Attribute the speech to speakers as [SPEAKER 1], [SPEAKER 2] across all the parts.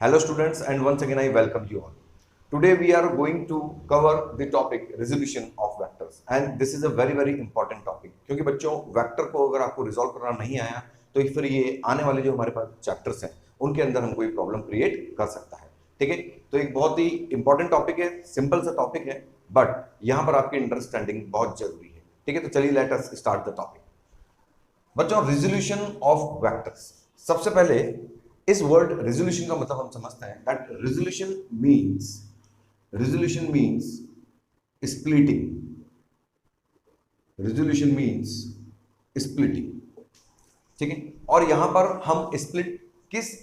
[SPEAKER 1] Hello students, and once again I welcome you all. Today we are going to cover the topic resolution of vectors, and this is a very important topic क्योंकि बच्चों vector को अगर आपको resolve करना नहीं आया तो फिर ये आने वाले जो हमारे पास चैप्टर्स हैं उनके अंदर हम कोई प्रॉब्लम क्रिएट कर सकता है। ठीक है, तो एक बहुत ही इंपॉर्टेंट टॉपिक है, सिंपल सा टॉपिक है, बट यहाँ पर आपकी अंडरस्टैंडिंग बहुत जरूरी है। ठीक है, तो चलिए let us start the topic. बच्चों रिजोल्यूशन ऑफ वेक्टर्स, सबसे पहले इस वर्ड रेजोल्यूशन का मतलब हम समझते हैं that resolution means splitting. Resolution means splitting. ठीक है, और यहां पर हम स्प्लिट किस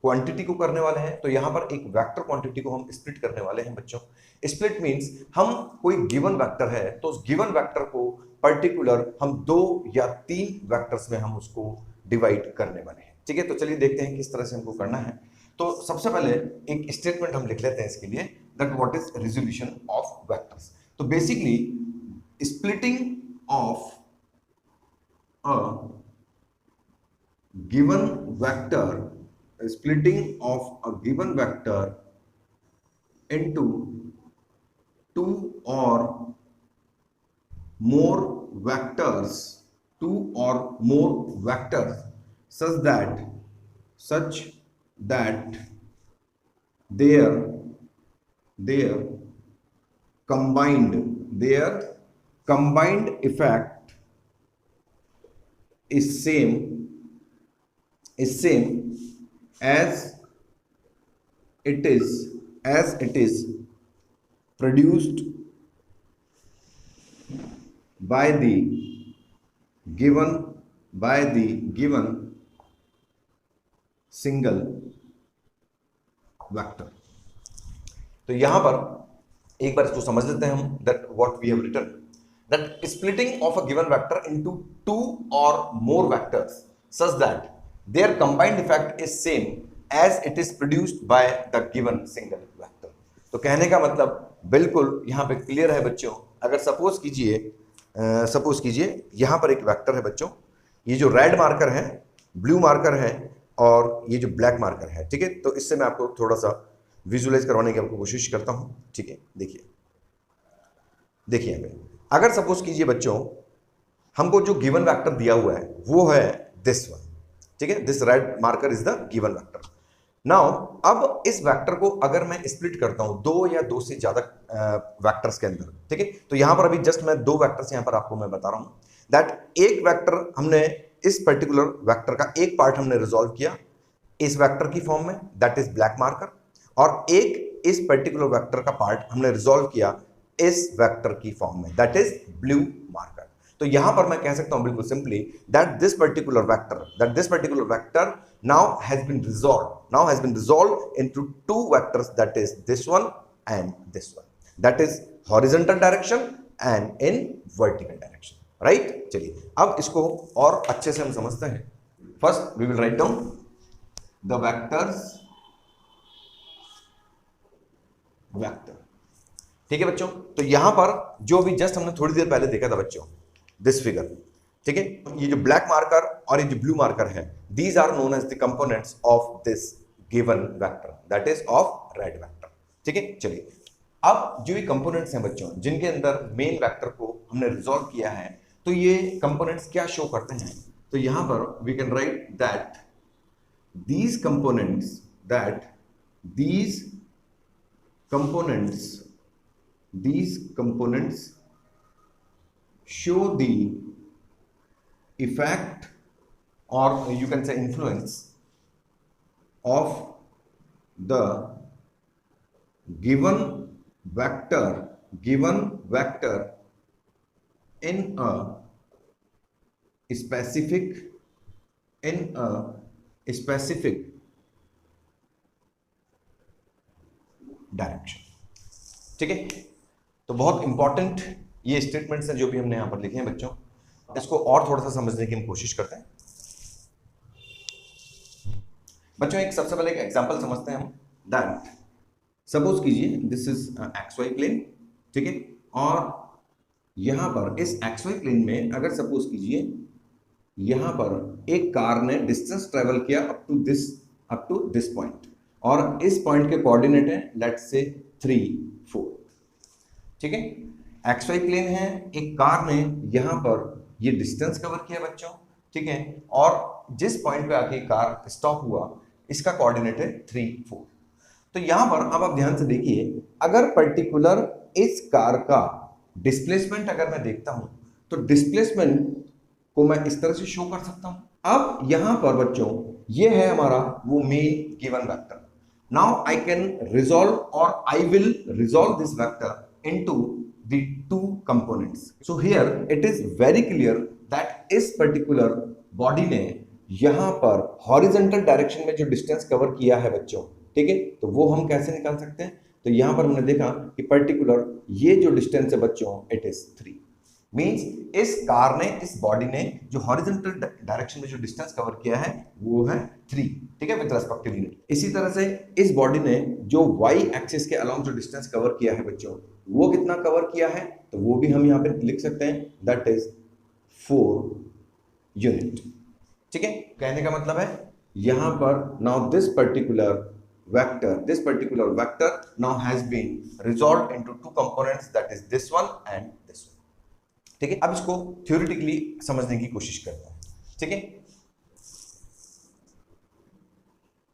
[SPEAKER 1] क्वांटिटी को करने वाले हैं, तो यहां पर एक वेक्टर क्वांटिटी को हम स्प्लिट करने वाले हैं बच्चों। स्प्लिट मींस हम कोई गिवन वेक्टर है तो उस गिवन वेक्टर को पर्टिकुलर हम 2 या 3 वेक्टर्स में हम उसको डिवाइड करने वाले हैं। ठीक है, तो चलिए देखते हैं किस तरह से हमको करना है। तो सबसे पहले एक स्टेटमेंट हम लिख लेते हैं इसके लिए, that what is resolution of vectors. तो basically splitting of a given vector, splitting of a given vector into 2 or more vectors, 2 or more vectors such that their combined effect is same as it is produced by the given single vector। तो यहां पर एक बार इसको समझ लेते हैं हम, that what we have written, that splitting of a given vector into 2 और more vectors such that their combined effect is same as it is produced by the given single vector। तो कहने का मतलब बिल्कुल यहाँ पे क्लियर है बच्चों। अगर सपोज कीजिए यहाँ पर एक वेक्टर है बच्चों, ये जो रेड मार्कर है, ब्लू मार्कर है और ये जो ब्लैक मार्कर है। ठीक है, तो इससे मैं आपको थोड़ा सा विजुअलाइज करवाने की आपको कोशिश करता हूँ। ठीक है, देखिए यहाँ पे अगर सपोज कीजिए बच्चों हमको जो गिवन वेक्टर दिया हुआ है वो है दिस वन। ठीक है, this red marker is the given vector. Now अब इस वेक्टर को अगर मैं स्प्लिट करता हूं 2 या 2 से ज्यादा वेक्टर्स के अंदर, ठीक है, तो यहां पर अभी जस्ट मैं 2 वेक्टर्स यहां पर आपको मैं बता रहा हूं दैट एक वेक्टर हमने इस पर्टिकुलर वेक्टर का एक पार्ट हमने रिजॉल्व किया इस वेक्टर की फॉर्म में, दैट इज ब्लैक मार्कर, और एक इस पर्टिकुलर वेक्टर का पार्ट हमने रिजॉल्व किया इस वेक्टर की फॉर्म में, दैट इज ब्लू मार्कर। तो यहां पर मैं कह सकता हूं बिल्कुल simply that this particular vector now has been resolved into 2 vectors, that is this one and this one, that is horizontal direction and in vertical direction, right। चलिए अब इसको और अच्छे से हम समझते हैं। First we will write down the vector. ठीक है बच्चों, तो यहां पर जो भी जस्ट हमने थोड़ी देर पहले देखा था बच्चों, दिस फिगर, ठीक है, ये जो ब्लैक मार्कर और ये जो ब्लू मार्कर है, these are known as the components of this given vector, that is of red vector. ठीक है, चलिए अब जो ये कंपोनेंट्स हैं बच्चों जिनके अंदर मेन वेक्टर को हमने रिजॉल्व किया है, तो ये कंपोनेंट्स क्या शो करते हैं, तो यहां पर we can write that these components show the effect, or you can say influence, of the given vector in a specific direction. ठीक है, तो बहुत इंपॉर्टेंट ये स्टेटमेंट्स हैं जो भी हमने यहां पर लिखे हैं बच्चों। इसको और थोड़ा सा समझने की हम कोशिश करते हैं बच्चों। एक सबसे पहले एक एग्जांपल समझते हैं हम, दैट सपोज कीजिए this is X Y plane. ठीक है, और यहां पर इस एक्स वाई प्लेन में अगर सपोज कीजिए यहां पर एक कार ने डिस्टेंस ट्रेवल किया अप टू दिस पॉइंट, और इस पॉइंट के कोऑर्डिनेट है लेट्स से 3 4, ठीक है। एक्स वाई प्लेन है, एक कार ने यहां पर ये डिस्टेंस कवर किया बच्चों, ठीक है, और जिस पॉइंट पे आके कार स्टॉप हुआ इसका कोऑर्डिनेट है 3 4। तो यहां पर अब आप ध्यान से देखिए, अगर पर्टिकुलर इस कार का डिस्प्लेसमेंट अगर मैं देखता हूं तो डिस्प्लेसमेंट को मैं इस तरह से शो कर सकता हूं। अब यहां पर बच्चों ये है हमारा वो main given vector. Now I can resolve और I will resolve this vector into the two components. So here it is very clear that इस पर्टिकुलर बॉडी ने यहां पर हॉरिजॉन्टल डायरेक्शन में जो डिस्टेंस कवर किया है बच्चों, ठीक है, तो वो हम कैसे निकाल सकते हैं। तो यहां पर हमने देखा कि पर्टिकुलर ये जो डिस्टेंस है बच्चों इट इज 3, मींस इस कार ने, इस बॉडी ने जो हॉरिजॉन्टल डायरेक्शन में जो डिस्टेंस कवर किया है वो है 3, ठीक है, विद रेस्पेक्टिव यूनिट। इसी तरह से इस बॉडी ने जो वाई एक्सिस के अलोंग जो डिस्टेंस कवर किया है बच्चों वो कितना कवर किया है, तो वो भी हम यहाँ पे लिख सकते हैं, दैट इज 4 यूनिट, ठीक है। कहने का मतलब है यहां पर now this particular vector now has been resolved into two components, that is this one and this one, ठीक है। अब इसको थ्योरेटिकली समझने की कोशिश करते हैं, ठीक है।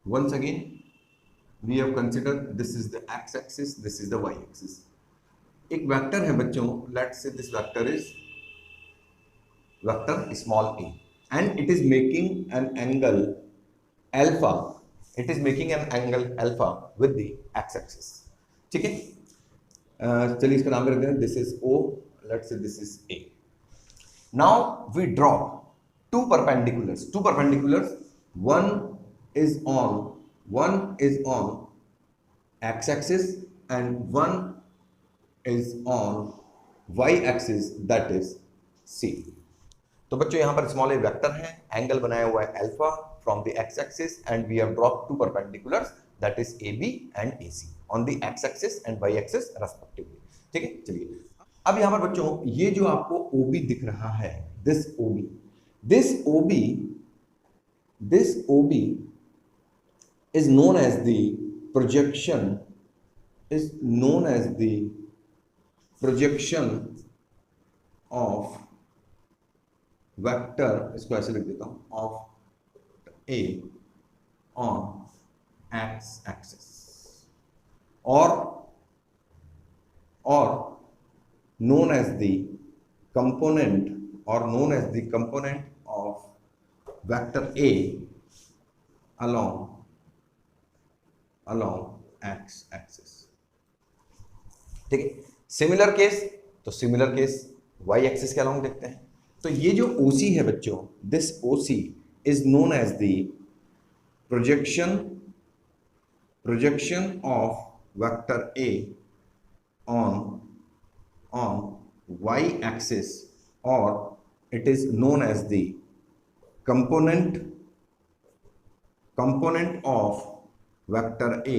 [SPEAKER 1] once again we have considered this is the x axis, this is the y axis। एक वेक्टर है बच्चों, let's say this vector is vector small a and it is making an angle alpha, it is making an angle alpha with the x-axis, ठीक है। चलिए इसका नाम रख दें, this is O, let's say this is A। Now we draw two perpendiculars, one is on x-axis and one is on y-axis, that is C। तो बच्चों यहां पर स्मॉल ए वेक्टर है, एंगल बनाया हुआ है alpha from the X axis and we have drop two perpendiculars, that is AB and AC on the X axis and Y axis respectively, ठीक है। चलिए अब यहां पर बच्चों ये जो आपको OB दिख रहा है, this OB is known as the projection of vector, इसको ऐसे लिख देता हूं, of A on x axis और known as the component of vector A along x axis, ठीक है। सिमिलर केस y एक्सिस के अलोंग देखते हैं। तो ये जो OC है बच्चों, this OC is known as the projection of vector A on y axis और it is known as the component of vector A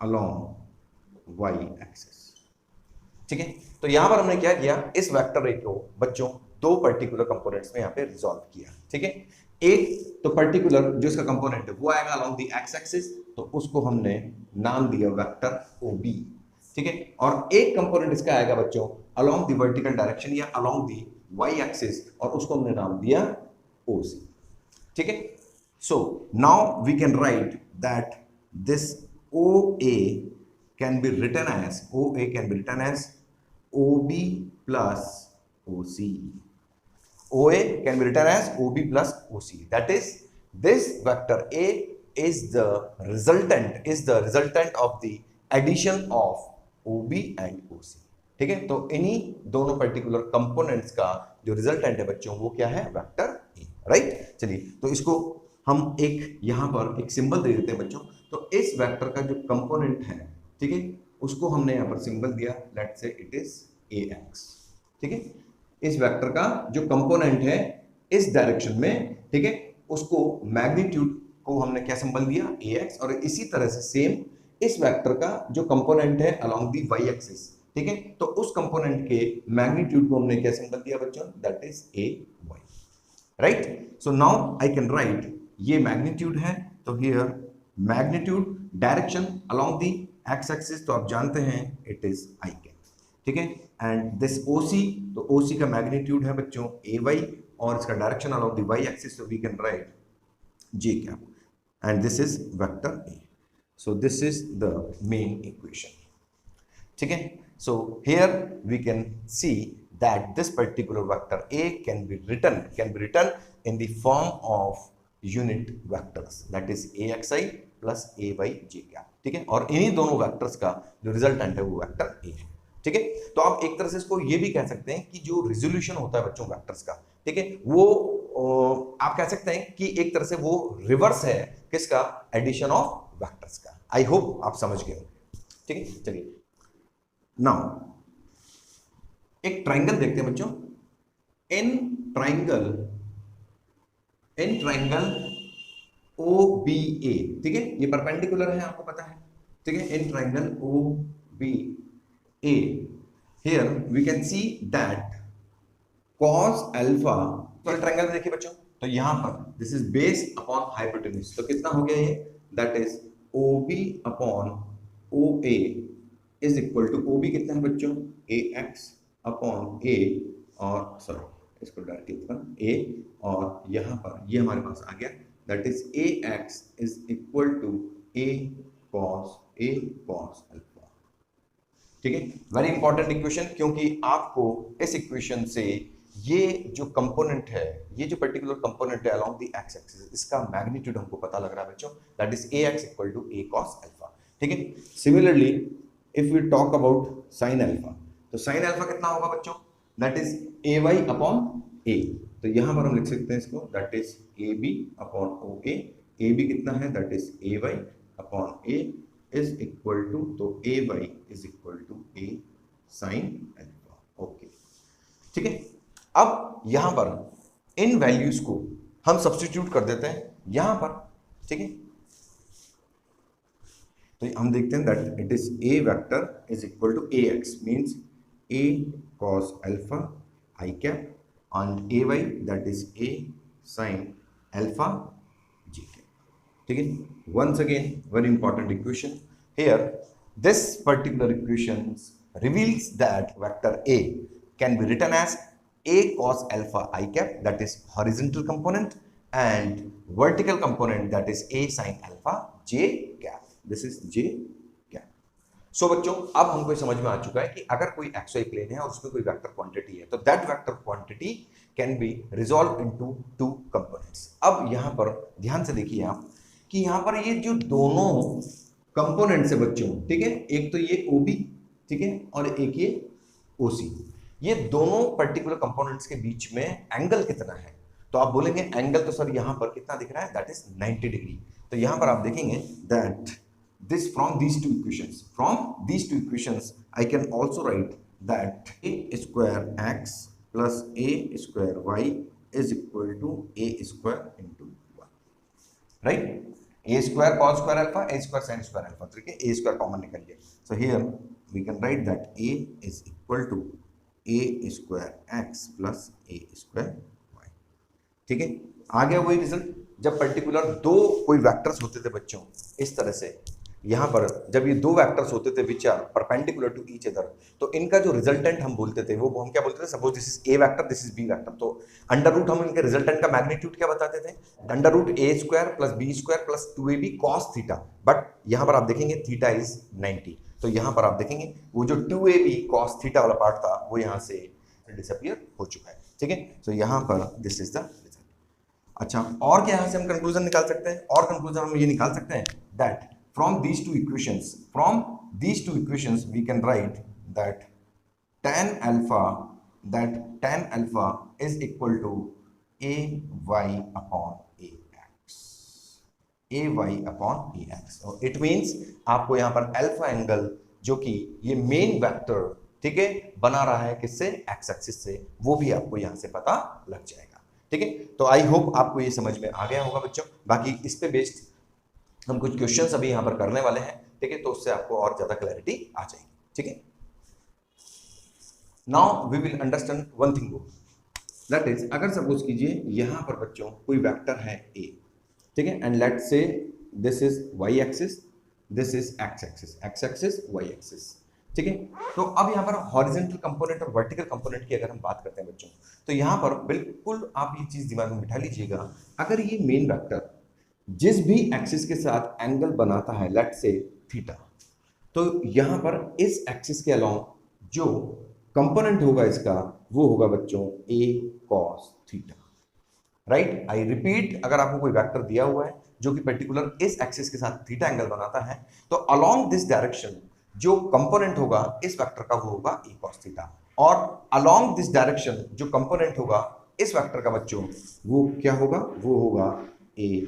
[SPEAKER 1] along y axis, ठीक है। तो यहां पर हमने क्या किया, इस वेक्टर ए को बच्चों दो पर्टिकुलर कंपोनेंट्स में यहां पे रिजॉल्व किया, ठीक है। एक तो पर्टिकुलर जो इसका कंपोनेंट है वो आएगा अलोंग द एक्स एक्सिस, तो उसको हमने नाम दिया वेक्टर OB, ठीक है। और एक कंपोनेंट इसका आएगा बच्चों अलोंग द वर्टिकल डायरेक्शन या अलोंग द वाई एक्सिस, और उसको हमने नाम दिया OC, ठीक है। So now we can write that this OA can be written as OB plus OC. OA can be written as OB plus OC. That is, this vector A is the resultant of the addition of OB and OC. ठीक है, तो इन्हीं दोनों particular components का जो resultant है बच्चों वो क्या है, वेक्टर A, राइट। चलिए तो इसको हम एक यहां पर एक सिंबल दे देते हैं बच्चों। तो इस वेक्टर का जो कंपोनेंट है, ठीक है, उसको हमने यहां पर सिंबल दिया, let's say it is AX, ठीक है। इस वेक्टर का जो कंपोनेंट है इस डायरेक्शन में, ठीक है, उसको मैग्नीट्यूड को हमने क्या सिंबल दिया, AX। और इसी तरह से सेम इस वेक्टर का जो कंपोनेंट है अलोंग दी वाई एक्सिस, ठीक है, तो उस कंपोनेंट के मैग्नीट्यूड को हमने क्या सिंबल दिया बच्चों, that is AY, right. So now I can right, ये मैग्नीट्यूड है, तो here magnitude direction along the X axis, तो आप जानते हैं इट इज आई कैप, ठीक है। एंड दिस ओसी, तो ओसी का मैग्नीट्यूड है बच्चों ए वाई, और इसका direction along the Y axis, तो we can write J cap, and this is vector A. So this is the main equation, ठीक है। So here we can see that this particular vector A can be written in the form of unit vectors, that is AXI plus AYJ cap, ठीक है। और इन्हीं दोनों vectors का जो resultant है वो वेक्टर A है, ठीक है। तो आप एक तरह से इसको ये भी कह सकते हैं कि जो रिजोल्यूशन होता है बच्चों वेक्टर्स का, ठीक है, वो आप कह सकते हैं कि एक तरह से वो रिवर्स है किसका, एडिशन ऑफ वेक्टर्स का। आई होप आप समझ गए होंगे, ठीक है। चलिए नाउ एक ट्राइंगल देखते हैं बच्चों। इन ट्राइंगल ओ बी ए, ठीक है, ये परपेंडिकुलर है आपको पता है, ठीक है। In triangle O B A, here we can see that cos alpha, तो ट्राइंगल में देखिए बच्चों, तो यहां पर this is based upon hypotenuse, तो कितना हो गया ये, that is O B upon O A is equal to, O B कितना है बच्चों, ए एक्स अपॉन ए, और सॉरी इसको डायरेक्टली लिखना ए, और यहां पर ये हमारे पास आ गया, that is A X is equal to A cos alpha, ठीक है। वेरी इंपॉर्टेंट इक्वेशन, क्योंकि आपको इस इक्वेशन से ये जो कंपोनेंट है, ये जो पर्टिकुलर कंपोनेंट है अलोंग द एक्स एक्सिस, इसका मैग्नीट्यूड हमको पता लग रहा है बच्चों, that is A X equal to A cos alpha, ठीक है। Similarly if we talk about sine alpha, तो साइन अल्फा कितना होगा बच्चों, that is A Y upon A, तो यहां पर हम लिख सकते हैं इसको, that is A B upon O A B कितना है, that is A Y upon A is equal to, तो A Y is equal to A sine alpha, okay, ठीक है। अब यहां पर इन वैल्यूज को हम सब्स्टिट्यूट कर देते हैं यहां पर, ठीक है। तो हम देखते हैं that it is A vector is equal to A X means a cos alpha I cap and ay that is a sin alpha j cap, ठीक है। once again very important equation here, this particular equation reveals that vector a can be written as a cos alpha I cap, that is horizontal component, and vertical component that is a sin alpha j cap, this is j cap। सो बच्चों अब हमको समझ में आ चुका है कि अगर कोई एक्सवाई प्लेन है और उसमें कोई वेक्टर क्वांटिटी है, तो that vector quantity can be resolve into two components. अब यहां पर ध्यान से देखिए आप कि यहां पर ये जो दोनों कंपोनेंट्स है बच्चों, ठीक है, एक तो ये ओबी, ठीक है, और एक ये ओसी, ये दोनों पर्टिकुलर कंपोनेंट्स के बीच में एंगल कितना है, तो आप बोलेंगे एंगल तो सर यहां पर कितना दिख रहा है, दैट इज 90 डिग्री। तो यहां पर आप देखेंगे that this from these two equations I can also write that a square x plus a square y is equal to a square into 1, right? A square cos square alpha, a square sin square alpha, ठीक है, a square common निकल गया, so here we can write that a is equal to a square x plus a square y, ठीक है। आ गया वही result, जब particular दो कोई वेक्टर्स होते थे बच्चों इस तरह से, यहां पर जब ये दो वेक्टर्स होते थे which are perpendicular to each other, तो इनका जो रिजल्टेंट हम बोलते थे वो हम क्या बोलते थे, suppose this is A vector, this is B vector, तो अंडर रूट हम इनके रिजल्टेंट का मैग्नीट्यूड क्या बताते थे, under root A square plus B square plus 2ab cos theta, but यहां पर आप देखेंगे थीटा इज 90, तो यहां पर आप देखेंगे वो जो 2ab cos थीटा वाला पार्ट था वो यहां से डिसअपीयर हो चुका है, ठीक है। सो यहां पर दिस इज द रिजल्ट। अच्छा, और क्या यहां से हम कंक्लूजन निकाल सकते हैं, और कंक्लूजन हम ये निकाल सकते हैं that from these two equations we can write that tan alpha is equal to ay upon ax, so it means आपको यहाँ पर अल्फा एंगल जो कि ये मेन वेक्टर, ठीक है, बना रहा है किससे, एक्स एक्सिस से, वो भी आपको यहाँ से पता लग जाएगा, ठीक है। तो आई होप आपको ये समझ में आ गया होगा बच्चों। बाकी इस पे बेस्ड हम कुछ क्वेश्चंस अभी यहां पर करने वाले हैं, ठीक है, तो उससे आपको और ज्यादा क्लैरिटी आ जाएगी, ठीक है। Now we will understand one thing, that is अगर सपोज कीजिए यहां पर बच्चों कोई वेक्टर है ए, ठीक है, and let's say this is Y axis, this is X axis Y axis. ठीक है, तो अब यहाँ पर हॉरिजेंटल कंपोनेंट और वर्टिकल कंपोनेंट की अगर हम बात करते हैं बच्चों, तो यहाँ पर बिल्कुल आप ये चीज दिमाग में बिठा लीजिएगा, अगर ये मेन वेक्टर जिस भी एक्सिस के साथ एंगल बनाता है, लेट्स से थीटा, तो यहां पर इस एक्सिस के अलोंग जो कंपोनेंट होगा इसका वो होगा बच्चों A cos theta. Right, I repeat, अगर आपको कोई वेक्टर दिया हुआ है जो कि पर्टिकुलर इस एक्सिस के साथ थीटा एंगल बनाता है, तो अलोंग दिस डायरेक्शन जो कंपोनेंट होगा इस वेक्टर का वो होगा ए कॉस थीटा, और अलोंग दिस डायरेक्शन जो कंपोनेंट होगा इस वेक्टर का बच्चों वो क्या होगा, वो होगा ए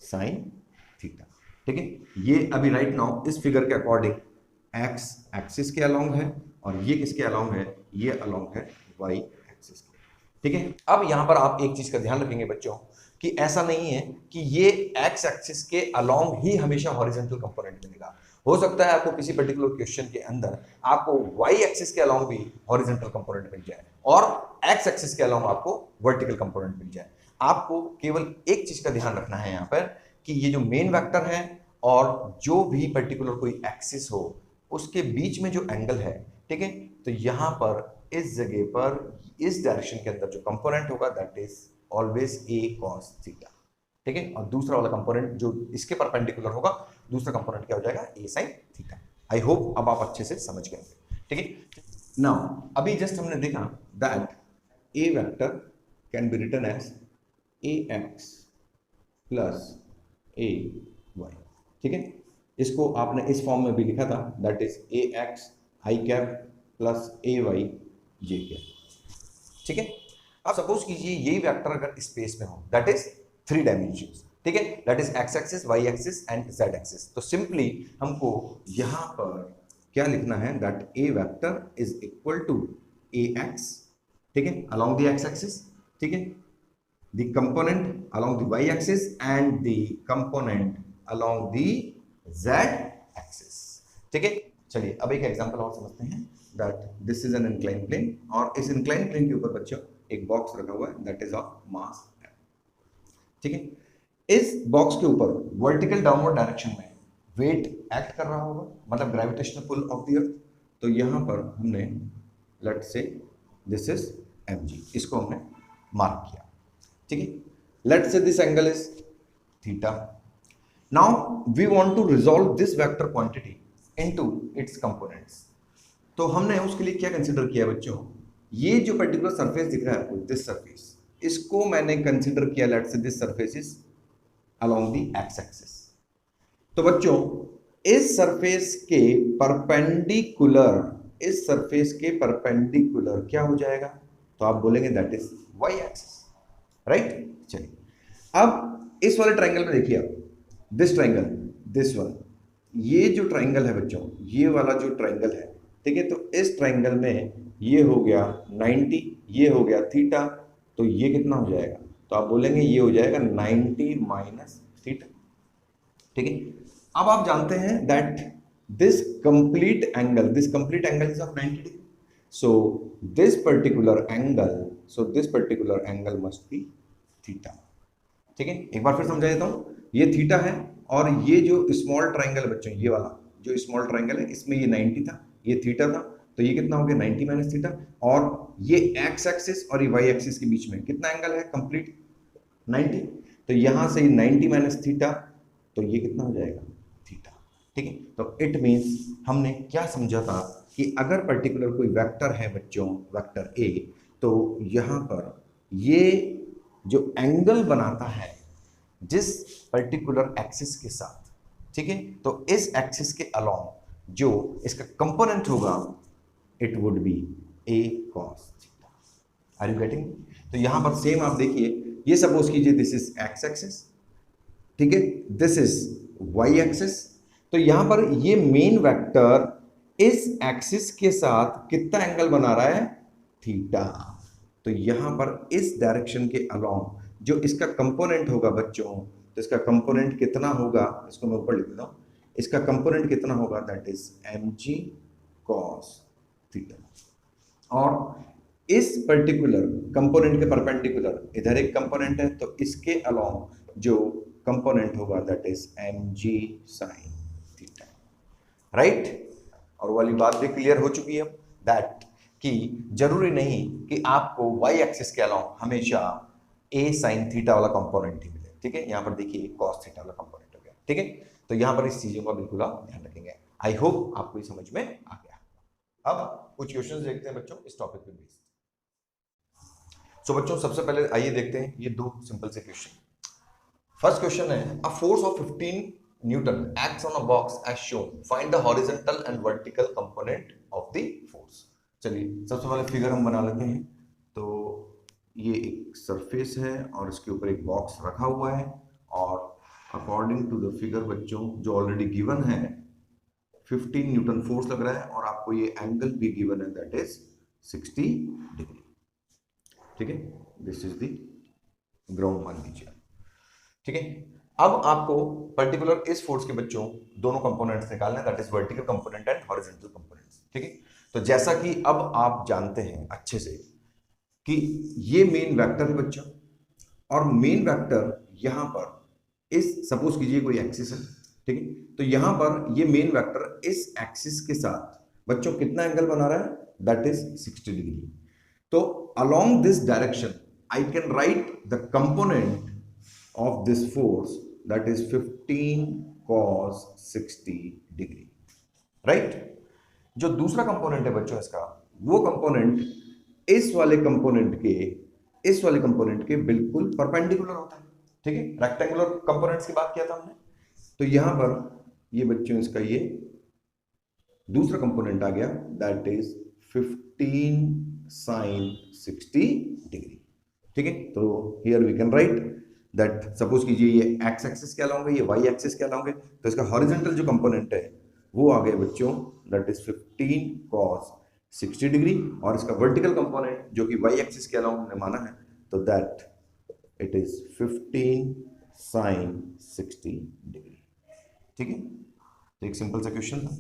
[SPEAKER 1] साइन थीटा। ठीक है, ये अभी राइट नाउ इस फिगर के अकॉर्डिंग एक्स एक्सिस के अलोंग है और ये किसके अलोंग है, ये अलोंग है वाई एक्सिस के। ठीक है, अब यहां पर आप एक चीज का ध्यान रखेंगे बच्चों कि ऐसा नहीं है कि ये एक्स एक्सिस के अलोंग ही हमेशा हॉरिजॉन्टल कंपोनेंट मिलेगा। हो सकता है आपको किसी पर्टिकुलर क्वेश्चन के अंदर आपको वाई एक्सिस के अलोंग भी हॉरिजॉन्टल कंपोनेंट मिल जाए और एक्स एक्सिस के अलोंग आपको वर्टिकल कंपोनेंट मिल जाए। आपको केवल एक चीज का ध्यान रखना है यहाँ पर कि ये जो मेन वेक्टर है और जो भी पर्टिकुलर कोई एक्सिस हो उसके बीच में जो एंगल है, ठीक है, तो यहां पर इस जगह पर इस डायरेक्शन के अंदर जो कंपोनेंट होगा that is always a cos theta. ठीक है, और दूसरा वाला कंपोनेंट जो इसके परपेंडिकुलर होगा, दूसरा कंपोनेंट क्या हो जाएगा, ए साइन थीटा। आई होप अब आप अच्छे से समझ गए। ठीक है, नाउ अभी जस्ट हमने देखा that A vector can be written as A X plus A Y. ठीक है, इसको आपने इस फॉर्म में भी लिखा था, that is A X I cap plus A Y J cap. ठीक है, अब सपोज कीजिए यही वेक्टर अगर स्पेस में हो, दैट इज 3 डायमेंशन। ठीक है, that is X axis Y axis and Z axis. तो सिंपली हमको यहां पर क्या लिखना है, that A vector is equal to A X, ठीक है, अलॉन्ग द एक्स एक्सिस, ठीक है, the component along the y axis and the component along the z axis। ठीक है, चलिए अब एक एग्जांपल और समझते हैं, that this is an inclined plane और इस inclined plane के ऊपर बच्चों एक बॉक्स रखा हुआ है that is of mass m। ठीक है, इस बॉक्स के ऊपर वर्टिकल डाउनवर्ड डायरेक्शन में वेट एक्ट कर रहा होगा, मतलब gravitational pull of the earth. तो यहां पर हमने let's say this is mg, इसको हमने मार्क किया। ठीक है, let's say this angle is theta. Now we want to resolve this vector quantity into its components. तो हमने उसके लिए क्या कंसीडर किया बच्चों, ये जो पर्टिकुलर सरफेस दिख रहा है आपको, दिस सरफेस, इसको मैंने कंसीडर किया, let's say this surface is along the X axis. तो बच्चों इस सरफेस के परपेंडिकुलर, इस सरफेस के परपेंडिकुलर क्या हो जाएगा, तो आप बोलेंगे that is Y axis. Right, चलिए अब इस वाले ट्राइंगल में देखिए आप, दिस ट्राइंगल, दिस वन, ये जो ट्राइंगल है बच्चों, ये वाला जो ट्राइंगल है, ठीक है, तो इस ट्राइंगल में ये हो गया 90, ये हो गया थीटा, तो ये कितना हो जाएगा, तो आप बोलेंगे ये हो जाएगा 90 माइनस थीटा। ठीक है, अब आप जानते हैं that this complete angle is of 90 degree, so this particular angle must be theta। ठीक है, एक बार फिर समझा देता हूं, ये थीटा है और ये जो स्मॉल ट्राइंगल है बच्चों, ये वाला जो स्मॉल ट्राइंगल है, इसमें ये 90 था, ये थीटा था, तो ये कितना हो गया 90 माइनस थीटा, और ये एक्स एक्सिस और ये वाई एक्सिस के बीच में कितना एंगल है, कंप्लीट 90, तो यहां से 90 माइनस थीटा, तो ये कितना हो जाएगा, थीटा। ठीक है, तो इट मीन्स हमने क्या समझा था कि अगर पर्टिकुलर कोई वेक्टर है बच्चों, वेक्टर ए, तो यहाँ पर ये जो एंगल बनाता है जिस पर्टिकुलर एक्सिस के साथ, ठीक है, तो इस एक्सिस के अलोंग जो इसका कंपोनेंट होगा it would be A cos theta. Are you getting? तो यहां पर सेम आप देखिए, ये सपोज कीजिए दिस इज एक्स एक्सिस, ठीक है, दिस इज वाई एक्सिस, तो यहां पर ये मेन वेक्टर इस एक्सिस के साथ कितना एंगल बना रहा है, थीटा। तो यहां पर इस डायरेक्शन के अलोंग जो इसका कंपोनेंट होगा बच्चों, तो इसका कंपोनेंट कितना होगा, इसको मैं ऊपर लिख देता हूं, इसका कंपोनेंट कितना होगा, that is mg cos theta. और इस पर्टिकुलर कंपोनेंट के परपेंडिकुलर इधर एक कंपोनेंट है, तो इसके अलोंग जो कंपोनेंट होगा that is mg sin theta, right. और वाली बात भी क्लियर हो चुकी है दैट कि जरूरी नहीं कि आपको y एक्सिस के अलावा हमेशा a sin थीटा वाला कंपोनेंट ही मिले, ठीक है। यहाँ पर देखिए cos थीटा वाला कंपोनेंट हो गया, ठीक है। तो यहाँ पर इस चीजों का बिल्कुल आप ध्यान रखेंगे। आई होप आपको ये समझ में आ गया। अब कुछ क्वेश्चंस देखते हैं बच्चों इस टॉपिक पे बेस्ड। सो बच्चों सबसे पहले आइए देखते हैं ये दो सिंपल से क्वेश्चन। फर्स्ट क्वेश्चन है a force of 15 newton acts on a box as shown, find the horizontal and vertical component of the force. चलिए सबसे पहले फिगर हम बना लेते हैं। तो ये एक सरफेस है और इसके ऊपर एक बॉक्स रखा हुआ है, और अकॉर्डिंग टू द फिगर बच्चों जो ऑलरेडी गिवन है 15 न्यूटन फोर्स लग रहा है, और आपको ये एंगल भी गिवन है दैट इज 60 डिग्री, ठीक है। दिस इज द ग्राउंड मान लीजिए, ठीक है। अब आपको पर्टिकुलर इस फोर्स के बच्चों दोनों कंपोनेंट्स निकालने, that is vertical component and horizontal components, ठीक है। तो जैसा कि अब आप जानते हैं अच्छे से कि ये मेन वेक्टर है बच्चों, और मेन वेक्टर यहां पर इस सपोज कीजिए कोई एक्सिस है, ठीक है। तो यहां पर ये मेन वेक्टर इस एक्सिस के साथ बच्चों कितना एंगल बना रहा है दैट इज 60 डिग्री। तो along this direction I can right the component of this force that is 15 cos 60 degree, right। जो दूसरा कंपोनेंट है बच्चों इसका, वो कंपोनेंट इस वाले कंपोनेंट के बिल्कुल परपेंडिकुलर होता है, ठीक है। रेक्टेंगुलर कंपोनेंट्स की बात किया था हमने, तो यहां पर ये बच्चों इसका ये दूसरा कंपोनेंट आ गया दैट इज 15 sin 60 डिग्री, ठीक है। तो here we can write that suppose कीजिए ये एक्स एक्सिस के अलाउंगे, ये वाई एक्सिस के अलाउंगे, तो इसका हॉरिजॉन्टल जो कंपोनेंट है वो आ गया बच्चों दैट इज 15 cos 60 डिग्री, और इसका वर्टिकल कंपोनेंट जो कि वाई एक्सिस के अलाउंग हमने माना है तो that it is 15 sin 60 degree, ठीक है। तो एक सिंपल सा क्वेश्चन था।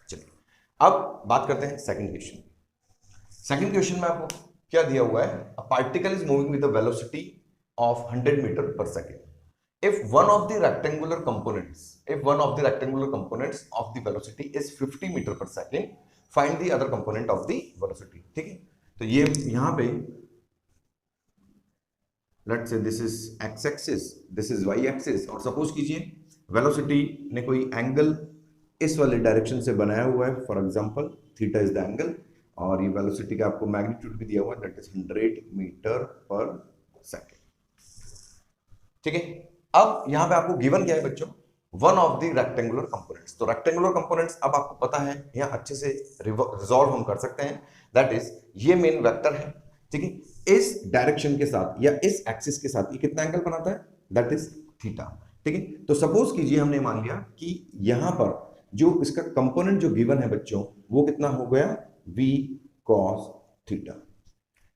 [SPEAKER 1] चलिए अब बात करते हैं सेकंड क्वेश्चन। सेकंड क्वेश्चन में आपको क्या दिया हुआ है, a particle is moving with the velocity of 100 meter per second. If one of the rectangular components of the velocity is 50 meter per second, find the other component of the velocity, ठीक है। तो ये यहां पे let's say this is x axis, this is y axis, और suppose कीजिए velocity ने कोई एंगल इस वाले डायरेक्शन से बनाया हुआ है, for example theta is the angle, और ये वेलोसिटी का आपको मैग्नीट्यूड भी दिया हुआ है that is 100 metre per second, ठीक है। अब यहां पे आपको गिवन क्या है बच्चों, one of the rectangular components. तो रेक्टेंगुलर कंपोनेंट्स अब आपको पता है, यहां अच्छे से रिजॉल्व हम कर सकते हैं, दैट इज ये मेन वेक्टर है, ठीक है। इस डायरेक्शन के साथ या इस एक्सिस के साथ ये कितना एंगल बनाता है दैट इज थीटा, ठीक है। तो सपोज कीजिए हमने मान लिया कि यहां पर जो इसका कंपोनेंट जो गिवन है बच्चों वो कितना हो गया v cos थीटा,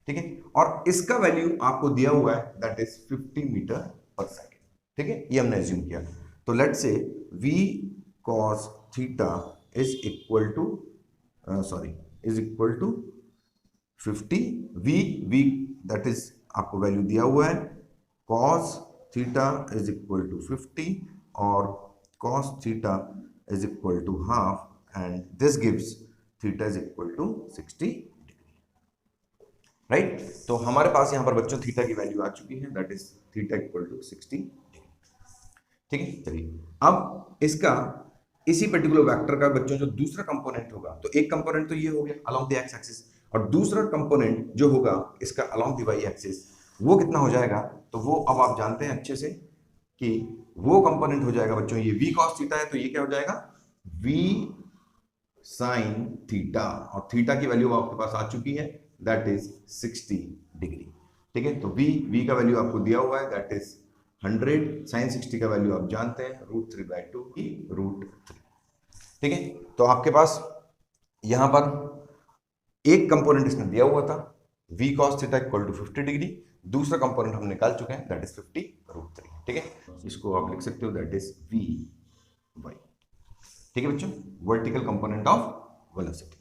[SPEAKER 1] ठीक है। और इसका वैल्यू आपको दिया हुआ है that is 50 metre per second, ठीक है। ये हमने एज्यूम किया। तो let's say v cos theta is equal to 50 v that is आपको वैल्यू दिया हुआ है, cos theta is equal to 50 और cos theta is equal to half, and this gives theta is equal to 60 degree, right. तो हमारे पास यहां पर बच्चों थीटा की वैल्यू आ चुकी है that is theta equal to 60 degree, ठीक है। चलिए अब इसका इसी पर्टिकुलर वेक्टर का बच्चों जो दूसरा कंपोनेंट होगा, तो एक कंपोनेंट तो ये हो गया अलोंग द एक्स एक्सिस, और दूसरा कंपोनेंट जो होगा इसका अलोंग द वाई एक्सिस वो कितना हो जाएगा, तो वो अब आप जानते हैं अच्छे से कि वो कंपोनेंट हो जाएगा बच्चों, ये v cos थीटा है तो ये क्या हो जाएगा v sin थीटा, और थीटा की वैल्यू आपके पास आ चुकी है दैट इज 60 डिग्री, ठीक है। तो v का वैल्यू आपको दिया हुआ है दैट इज 100, sin 60 का वैल्यू आप जानते हैं √3/2 की √3, ठीक है। तो आपके पास यहां पर एक कंपोनेंट इसने दिया हुआ था v cos theta equal to 50 degree, दूसरा कंपोनेंट हम निकाल चुके हैं दैट इज 50 √3, ठीक है। इसको आप लिख सकते हो दैट इज v y, ठीक है बच्चों, वर्टिकल कंपोनेंट ऑफ वेलोसिटी,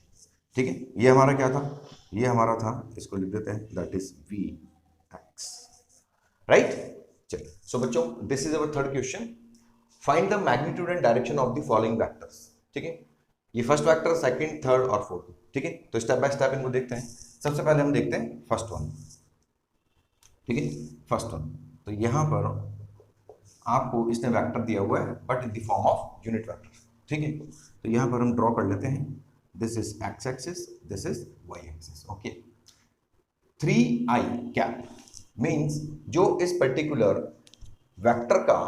[SPEAKER 1] ठीक है। ये हमारा क्या था, ये हमारा था, इसको लिख देते हैं that is v x, right. चलिए सो बच्चों this is our third question, find the magnitude and direction of the following vectors. ठीक है, ये फर्स्ट वेक्टर, सेकंड, थर्ड और फोर्थ। ठीक है, तो स्टेप बाय स्टेप इनको देखते हैं। सबसे पहले हम देखते हैं फर्स्ट वन। ठीक है, फर्स्ट वन, तो यहां पर आपको इसने वेक्टर दिया हुआ है but in the form of unit vector. ठीक है, तो यहां पर हम ड्रॉ कर लेते हैं, this is X axis, this is Y axis. Okay, 3i cap means जो इस पर्टिकुलर वेक्टर का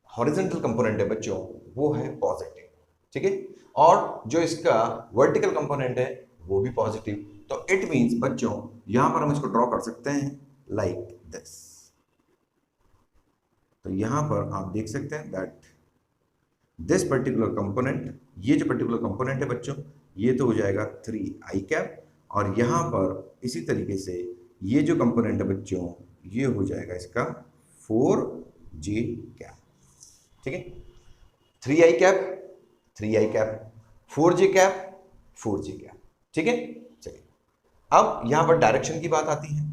[SPEAKER 1] हॉरिजॉन्टल कंपोनेंट है बच्चों वो है पॉजिटिव। ठीक है, और जो इसका वर्टिकल कंपोनेंट है वो भी पॉजिटिव। तो इट मीन्स बच्चों यहां पर हम इसको ड्रॉ कर सकते हैं लाइक दिस। तो यहां पर आप देख सकते हैं दैट दिस पर्टिकुलर कंपोनेंट, ये जो पर्टिकुलर कंपोनेंट है बच्चों ये तो हो जाएगा 3i कैप, और यहां पर इसी तरीके से ये जो कंपोनेंट है बच्चों ये हो जाएगा इसका 4j कैप। ठीक है, 3i cap 3i cap, 4j cap 4j cap. ठीक है, चलिए अब यहां पर डायरेक्शन की बात आती है।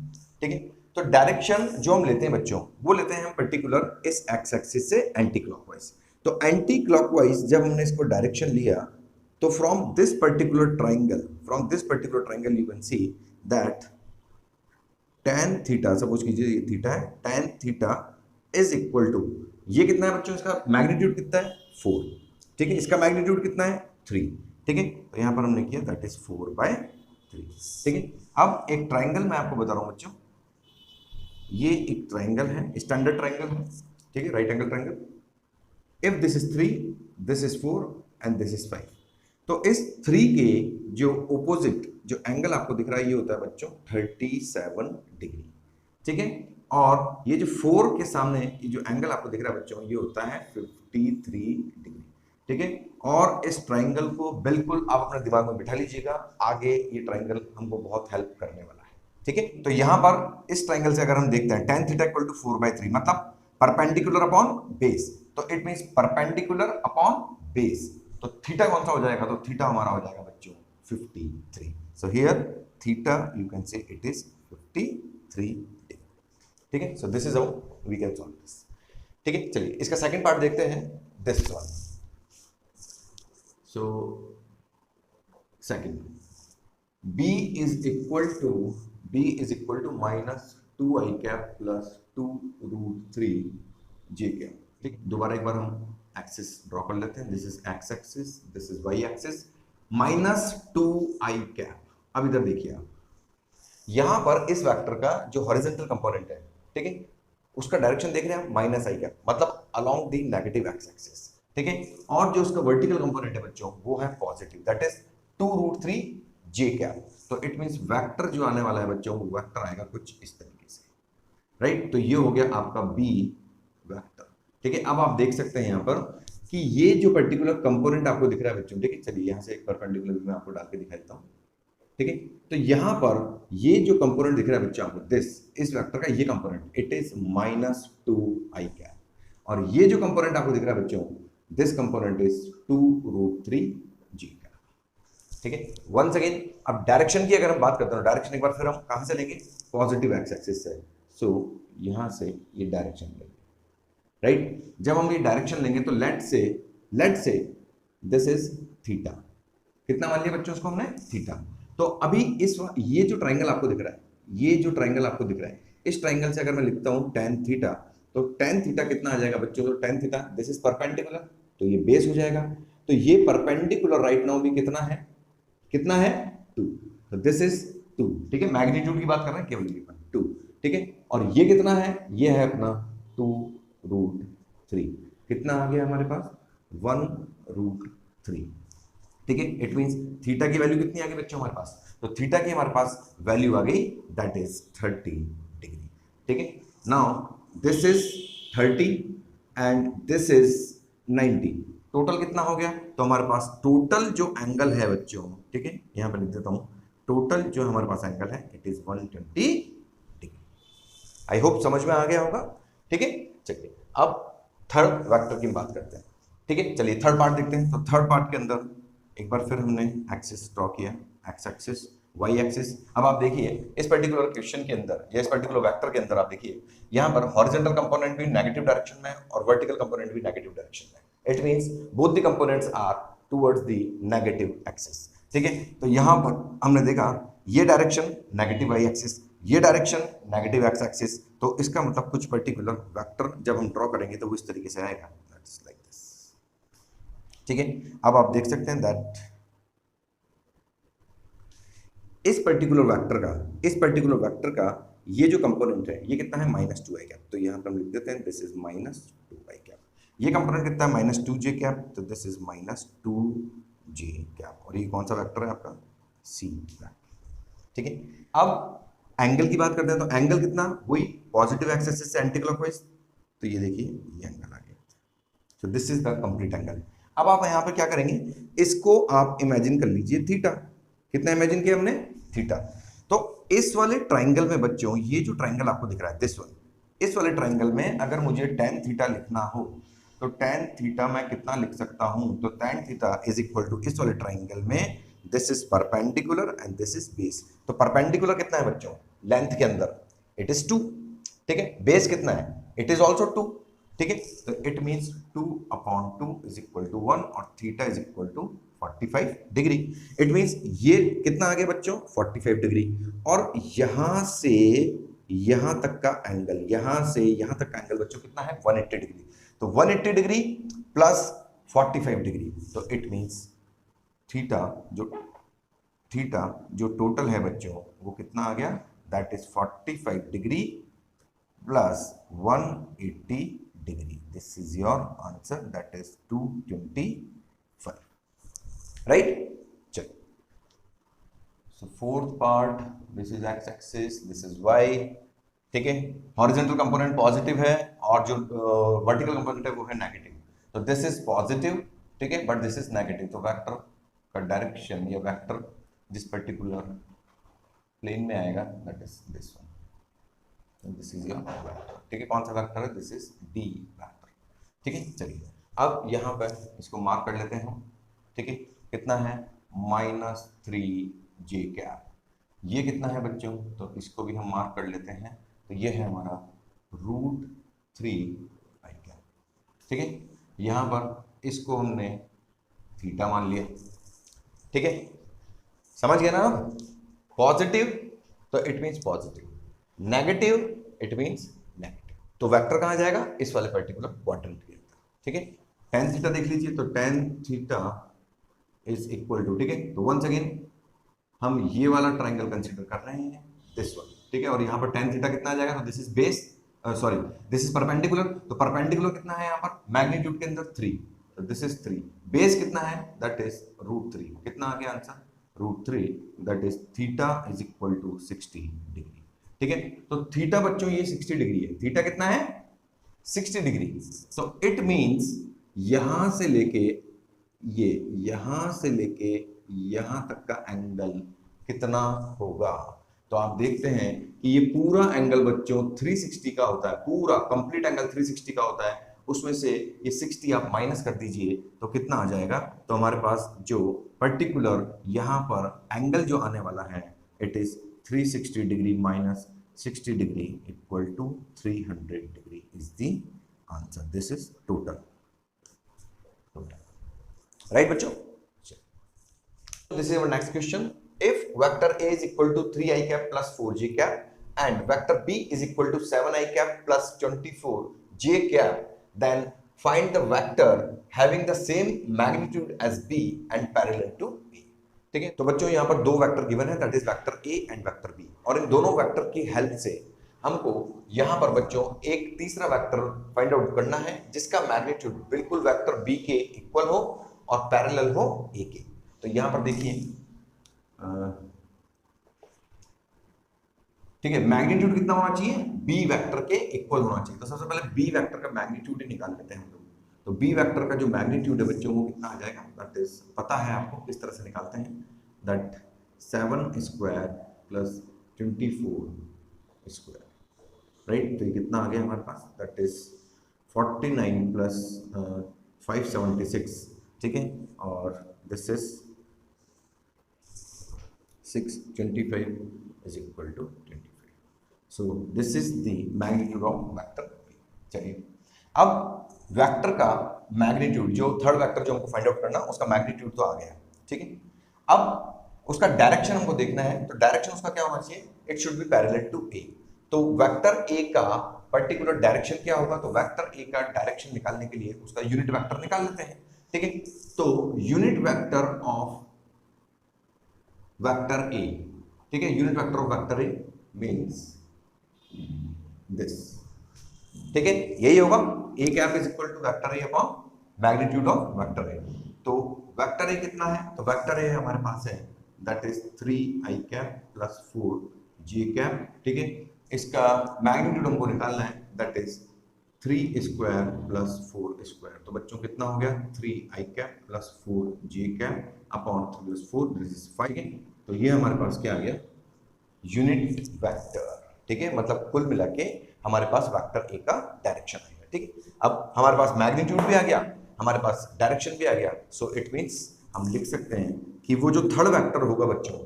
[SPEAKER 1] ठीक है, तो डायरेक्शन जो हम लेते हैं बच्चों वो लेते हैं हम पर्टिकुलर इस एक्स एक्सिस से एंटी क्लॉकवाइज। तो एंटी क्लॉकवाइज जब हमने इसको डायरेक्शन लिया तो from this particular triangle you can see that tan theta, suppose कीजिए ये थीटा है, tan theta is equal to, ये कितना है बच्चों, इसका मैग्नीट्यूड कितना है 4। ठीक है, इसका मैग्नीट्यूड कितना है 3। ठीक है, तो यहां पर हमने किया दैट इज 4/3। ठीक है, अब एक ट्राइंगल मैं आपको बता रहा हूं बच्चों, ये एक ट्राइंगल है, स्टैंडर्ड ट्राइंगल है। ठीक है, right angle triangle, if this is 3, this is 4 and this is 5, तो इस 3 के जो ओपोजिट जो एंगल आपको दिख रहा है ये होता है बच्चों 37 डिग्री। ठीक है, और ये जो 4 के सामने ये जो एंगल आपको दिख रहा है बच्चों ये होता है 53 डिग्री। ठीक है, और इस ट्राइंगल को बिल्कुल आप अपने दिमाग में बिठा लीजिएगा, आगे ये ट्राइंगल हमको बहुत हेल्प करने वाला है। ठीक है, तो यहां पर इस ट्राइंगल से अगर हम देखते हैं tan थीटा इक्वल टू 4/3 मतलब परपेंडिकुलर अपॉन बेस, तो it means perpendicular upon base, तो थीटा कौन सा हो जाएगा, तो थीटा हमारा हो जाएगा बच्चों 53। So here theta you can say it is 53 degree. ठीक है, so this is how we can solve this. ठीक है, चलिए इसका सेकंड पार्ट देखते हैं, this one. So second, b is equal to minus 2i cap plus 2√3j cap. ठीक, दोबारा एक बार हम एक्सिस ड्रॉ कर लेते हैं, this is X axis, this is Y axis, minus 2i cap. अब इधर देखिए आप, यहां पर इस वेक्टर का जो हॉरिजॉन्टल कंपोनेंट है, ठीक है, उसका डायरेक्शन देख रहे हैं हम माइनस आई कैप, मतलब along the negative X axis. ठीक है, और जो उसका वर्टिकल कंपोनेंट है बच्चों वो है positive, that is 2√3j cap. तो इट मींस वेक्टर जो आने वाला है बच्चों वो वेक्टर आएगा कुछ इस तरीके से, राइट। तो ये हो गया आपका बी वेक्टर। ठीक है, अब आप देख सकते हैं यहाँ पर कि ये जो पर्टिकुलर कंपोनेंट आपको दिख रहा है बच्चों, ठीक है, चलिए यहाँ से एक परपेंडिकुलर मैं आपको डाल के दिखा देता हूँ। ठीक है, तो यहाँ पर ये जो कंपोनेंट दिख रहा है बच्चों आपको, दिस इस वेक्टर का ये component it is minus 2i cap, और ये जो कंपोनेंट आपको दिख रहा है बच्चों, this component is 2√3j cap. ठीक है, वंस अगेन अब डायरेक्शन की अगर हम बात करते हैं, डायरेक्शन एक बार फिर हम कहां से लेंगे, पॉजिटिव एक्स एक्सिस से। सो यहां से ये डायरेक्शन लेंगे, राइट। जब हम ये डायरेक्शन लेंगे तो लेट से दिस इज थीटा, कितना मान लिया बच्चों उसको हमने, थीटा। तो अभी इस ये जो ट्राइंगल आपको दिख रहा है, ये जो ट्राइंगल आपको दिख रहा है, इस ट्राइंगल से अगर मैं लिखता हूं tan थीटा, तो tan थीटा कितना आ जाएगा बच्चों, तो tan theta this is perpendicular, तो ये बेस हो जाएगा। तो ये परपेंडिकुलर राइट नाउ भी कितना है 2, तो दिस इज 2। ठीक है, मैग्नीट्यूड की बात कर रहे हैं केवल ये 2। ठीक है, और ये कितना है, ये है अपना 2√3, कितना आ गया हमारे पास 1√3। ठीक है, इट मींस थीटा की वैल्यू कितनी आ गई बच्चों हमारे पास, तो थीटा की हमारे पास वैल्यू आ गई दैट इज 30 डिग्री। ठीक है, now this is 30 and this is 90, total कितना हो गया, तो हमारे पास टोटल जो एंगल है बच्चों, ठीक है, यहां पर लिख देता हूं, टोटल जो हमारे पास एंगल है it is 120 degree. I hope समझ में आ गया होगा। ठीक है, चलिए अब थर्ड वेक्टर की बात करते हैं। ठीक है, चलिए थर्ड पार्ट देखते हैं। तो थर्ड पार्ट के अंदर एक बार फिर हमने एक्सिस ड्रॉ किया, एक्स एक्सिस, वाई एक्सिस। अब आप देखिए इस पर्टिकुलर क्वेश्चन के अंदर या इस पर्टिकुलर वेक्टर के अंदर आप देखिए यहाँ पर हॉरिजॉन्टल कंपोनेंट भी नेगेटिव डायरेक्शन में और वर्टिकल कंपोनेंट भी नेगेटिव डायरेक्शन में। It means both the components are towards the negative axis. ठीक है, तो यहाँ पर हमने देखा ये डायरेक्शन नेगेटिव वाई एक्सिस, ये डायरेक्शन नेगेटिव एक्स एक्सिस, तो इसका मतलब कुछ पर्टिकुलर वेक्टर जब हम ड्रॉ करेंगे तो वो इस तरीके से आएगा, दैट्स लाइक दिस। ठीक है, अब आप देख सकते हैं दैट इस पर्टिकुलर वेक्टर का ये जो कंपोनेंट है ये कितना है -2 आई कैप, तो यहाँ पर हम लिख देते हैं दिस इज -2 आई कैप। ये कंपोनेंट कितना है -2 जे कैप, तो दिस इज -2 जे कैप, और ये कौन सा वेक्टर है आपका सी वेक्टर। ठीक है, अब एंगल की बात करते हैं तो एंगल कितना, वही पॉजिटिव एक्स एक्सिस से एंटी क्लॉकवाइज, तो ये देखिए ये एंगल आ गया, तो this is the complete angle. अब आप यहाँ पर क्या करेंगे, इसको आप इमेजिन कर लीजिए थीटा, कितना इमेजिन किया हमने, थीटा। तो इस वाले ट्राइंगल में बच्चों ये जो ट्राइंगल आपको दिख रहा है दिस वन, इस वाले ट्राइंगल में अगर मुझे tan थीटा लिखना हो तो tan थीटा मैं कितना लिख सकता हूं, तो tan theta is equal to इस वाले ट्राइंगल में this is perpendicular and this is base. तो परपेंडिकुलर कितना है बच्चों, लेंथ के अंदर इट इज 2, ठीक है, बेस कितना है, इट इज ऑल्सो 2, ठीक है, तो it means 2/2 is equal to 1 और theta is equal to 45 degree. It means ये कितना आ गया बच्चों, 45 डिग्री, और यहां से यहां तक का एंगल, यहां से यहां तक का एंगल बच्चों कितना है, 180 डिग्री। तो 180 डिग्री प्लस 45 डिग्री, तो इट मीन्स थीटा जो टोटल है बच्चों वो कितना आ गया, that is 45 degree plus 180 degree. This is your answer, that is 225, right. चलो, so fourth part, this is X axis, this is Y, ठीक है, हॉरिजॉन्टल कंपोनेंट पॉजिटिव है और जो वर्टिकल कंपोनेंट है वो है नेगेटिव, तो दिस इज पॉजिटिव, ठीक है, बट दिस इज नेगेटिव, तो वेक्टर का डायरेक्शन या वेक्टर जिस पर्टिकुलर प्लेन में आएगा that is this one, this is your vector, ठीक है, कौन सा वेक्टर है, दिस इज डी वेक्टर, ठीक है। चलिए अब यहाँ पर इसको मार्क कर लेते हैं हम, ठीक है, कितना है -3 जे कैप, ये कितना है बच्चों, तो इसको भी हम मार्क कर लेते हैं, तो ये है हमारा √3 आई कैप, ठीक है, यहाँ पर इसको हमने थीटा मान लिया, ठीक है, समझ गया ना, पॉजिटिव तो it means positive, negative it means negative, तो वेक्टर कहाँ जाएगा, इस वाले पर्टिकुलर क्वाड्रेंट के अंदर, ठीक है। tan थीटा देख लीजिए, तो tan theta is equal to, ठीक है, तो वंस अगेन हम ये वाला ट्राइंगल कंसीडर कर रहे हैं, दिस वन, ठीक है, और यहाँ पर tan थीटा कितना आ जाएगा, तो this is base, sorry this is perpendicular, तो परपेंडिकुलर कितना है यहाँ पर, मैग्नीट्यूड के अंदर 3, तो दिस इज 3, बेस कितना है, दैट इज √3, कितना आ गया answer, √3, that is theta is equal to 60 degree, ठीक है। तो थीटा बच्चों ये 60 डिग्री है, थीटा कितना है 60 डिग्री, तो इट मीन्स यहां से लेके ये, यहां से लेके यहां तक का एंगल कितना होगा, तो आप देखते हैं कि ये पूरा एंगल बच्चों 360 का होता है, पूरा कंप्लीट एंगल 360 का होता है, उसमें से ये 60 आप माइनस कर दीजिए तो कितना आ जाएगा, तो हमारे पास जो पर्टिकुलर यहाँ पर एंगल जो आने वाला है it is 360 degree minus 60 degree equal to 300 degree is the answer, this is total, right बच्चों। This is our next question, if vector A is equal to 3 I cap plus 4 j cap and vector B is equal to 7 I cap plus 24 j cap, then find the vector having the same magnitude as B and parallel to B। ठीक है, तो बच्चों यहाँ पर दो vector given है, that is vector A and vector B, और इन दोनों वेक्टर की हेल्प से हमको यहाँ पर बच्चों एक तीसरा वेक्टर फाइंड आउट करना है जिसका मैग्नीट्यूड बिल्कुल वेक्टर B के इक्वल हो और पैरेलल हो A के। तो यहाँ पर देखिए, ठीक है, मैग्नीट्यूड कितना होना चाहिए, बी वेक्टर के इक्वल होना चाहिए, तो सबसे पहले बी वेक्टर का मैग्नीट्यूड ही निकाल लेते हैं हम लोग। तो बी वेक्टर का जो मैग्नीट्यूड है बच्चों वो कितना आ जाएगा, दैट इज पता है आपको, किस तरह से निकालते हैं, that 7 square plus 24 square, right, तो ये कितना आ गया हमारे पास, दैट इज 49 प्लस 576, ठीक है, और this is 6, 25 is equal to 25. So this is the magnitude of vector P. चलिए अब वेक्टर का मैग्नीट्यूड, जो थर्ड वेक्टर जो हमको फाइंड आउट करना, उसका मैग्नीट्यूड तो आ गया, ठीक है। अब उसका डायरेक्शन हमको देखना है, तो डायरेक्शन उसका क्या होना चाहिए, it should be parallel to A. तो वेक्टर ए का पर्टिकुलर डायरेक्शन क्या होगा, तो वेक्टर ए का डायरेक्शन निकालने के लिए उसका यूनिट वेक्टर निकाल लेते हैं, ठीक है। तो unit vector of vector A, ठीक है, unit vector of vector A means this, ठीक है, यही होगा A cap is equal to vector A upon magnitude of vector A. तो वेक्टर ए कितना है, तो वेक्टर ए हमारे पास है that is 3i cap plus 4j cap, ठीक है। इसका मैग्नीट्यूड हमको निकालना है, that is 3 square plus 4 square. तो बच्चों कितना हो गया, 3i cap plus 4j cap upon 3 plus 4, this is 5। तो ये हमारे पास क्या आ गया, यूनिट वेक्टर, ठीक है। मतलब कुल मिला के हमारे पास वेक्टर ए का डायरेक्शन आएगा, ठीक है। अब हमारे पास मैग्नीट्यूड भी आ गया, हमारे पास डायरेक्शन भी आ गया, सो इट मींस हम लिख सकते हैं कि वो जो थर्ड वेक्टर होगा बच्चों,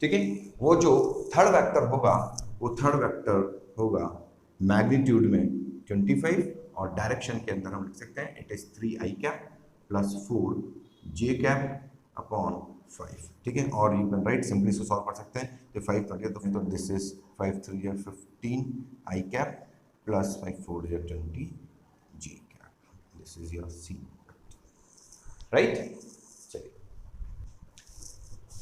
[SPEAKER 1] ठीक है, वो जो थर्ड वेक्टर होगा, वो थर्ड वेक्टर होगा मैग्नीट्यूड में 25 और डायरेक्शन के अंदर हम लिख सकते हैं it is 3i cap plus 4j cap upon 5, ठीक है। और यू कैन राइट सिंपली इसको सॉल्व कर सकते हैं, तो 5 तो दिस इज 5 3 या 15i कैप प्लस 5 4 या 20j cap, this is your C, right. चलिए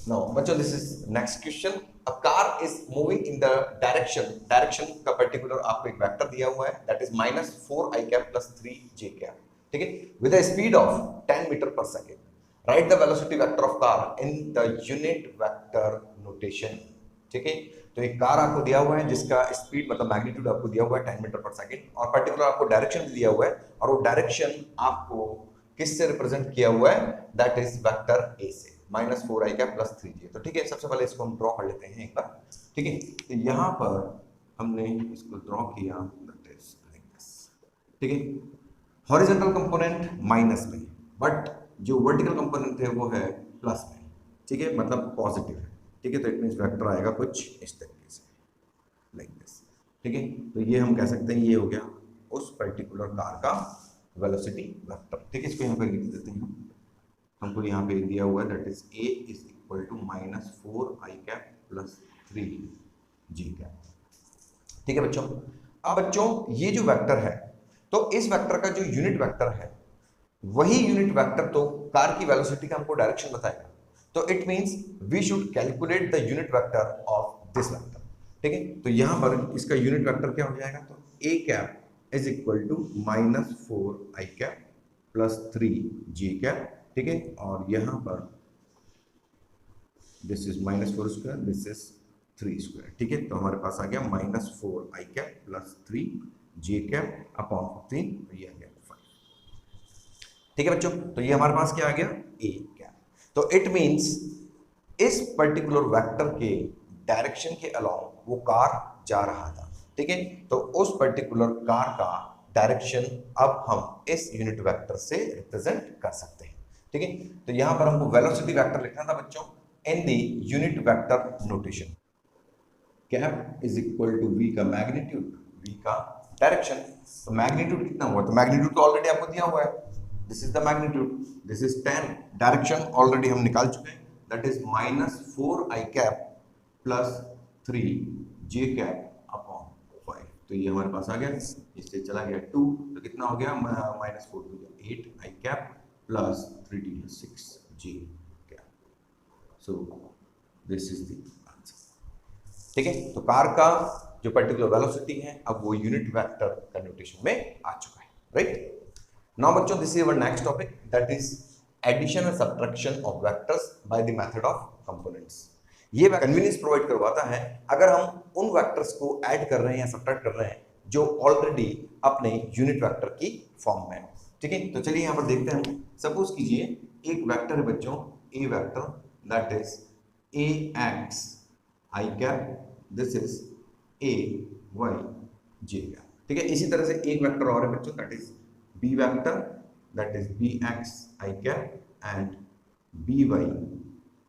[SPEAKER 1] नाउ बच्चों this is next question. A car is moving in the direction का पर्टिकुलर आपको एक वेक्टर दिया हुआ है, that is -4i cap plus 3j cap, ठीक है, with a speed of 10 metre per second. Write the velocity vector of car in the unit vector notation, ठीक है। तो एक कार आपको दिया हुआ है जिसका स्पीड मतलब मैग्नीट्यूड आपको दिया हुआ है 10 मीटर पर सेकेंड, और पर्टिकुलर आपको डायरेक्शन भी दिया हुआ है, और वो डायरेक्शन आपको किससे रिप्रेजेंट किया हुआ है, दैट इज वेक्टर ए से, -4i कैप प्लस 3j। तो ठीक है, सबसे पहले इसको हम ड्रॉ कर लेते हैं एक बार, ठीक है। तो यहाँ पर हमने इसको ड्रॉ किया, दैट इज लाइक दिस, ठीक है। हॉरिजॉन्टल कंपोनेंट माइनस में, बट जो वर्टिकल कंपोनेंट है वो है प्लस में, ठीक है, मतलब पॉजिटिव है, ठीक है। तो इट मींस वेक्टर आएगा कुछ इस तरीके से, लाइक दिस, ठीक है। तो ये हम कह सकते हैं ये हो गया उस पर्टिकुलर कार का वेलोसिटी वेक्टर, ठीक है। इसको यहाँ पे लिख देते हैं, हमको यहाँ पे दिया हुआ है that is a is equal to -4i cap plus 3j cap, ठीक है बच्चों। अब बच्चों ये जो वेक्टर है, तो इस वेक्टर का जो यूनिट वेक्टर है, वही यूनिट वेक्टर तो कार की वेलोसिटी का हमको डायरेक्शन बताएगा। तो it means we should calculate the unit vector of this vector, ठीक है। तो यहां पर इसका यूनिट वेक्टर क्या हो जाएगा, तो a cap is equal to -4i cap plus 3j cap, ठीक है। और यहां पर this is -4 square, this is 3 square, ठीक है। तो हमारे पास आ गया -4i cap plus 3j cap upon 15, ये आ गया 5, ठीक है बच्चों। तो ये हमारे पास क्या आ गया, a कैप। तो इट मींस इस पर्टिकुलर वेक्टर के डायरेक्शन के अलाउंग वो कार जा रहा था, ठीक है। तो उस पर्टिकुलर कार का डायरेक्शन अब हम इस यूनिट वेक्टर से रिप्रेजेंट कर सकते हैं, ठीक है। तो यहां पर हमको वेलोसिटी वेक्टर लिखना था बच्चों in the unit vector notation. Cap is equal to v का मैग्नीट्यूड, v का डायरेक्शन। तो मैग्नीट्यूड कितना हुआ, तो मैग्नीट्यूड तो ऑलरेडी आपको दिया हुआ है, this is the magnitude, this is 10, direction already हम निकाल चुके हैं, that is -4i cap plus 3j cap upon 5। तो ये हमारे पास आ गया, इससे चला गया 2, तो कितना हो गया, -4 to 8i cap plus 3d 6j cap. So this is the answer, ठीक है। तो कार का जो पर्टिकुलर वेलोसिटी है अब वो यूनिट वेक्टर का नोटेशन में आ चुका है, राइट। नाउ बच्चों this is our next topic, that is addition and subtraction of vectors by the method of components. ये कन्वीनियंस प्रोवाइड करवाता है अगर हम उन वेक्टर्स को ऐड कर रहे हैं या सब्ट्रैक्ट कर रहे हैं जो ऑलरेडी अपने यूनिट वेक्टर की फॉर्म में है, ठीक है। तो चलिए यहाँ पर देखते हैं, सपोज कीजिए एक वेक्टर है बच्चों a vector, that is ax i cap, this is ay j cap, ठीक है। इसी तरह से एक वेक्टर और है बच्चों, that is b vector, that is bx i cap and by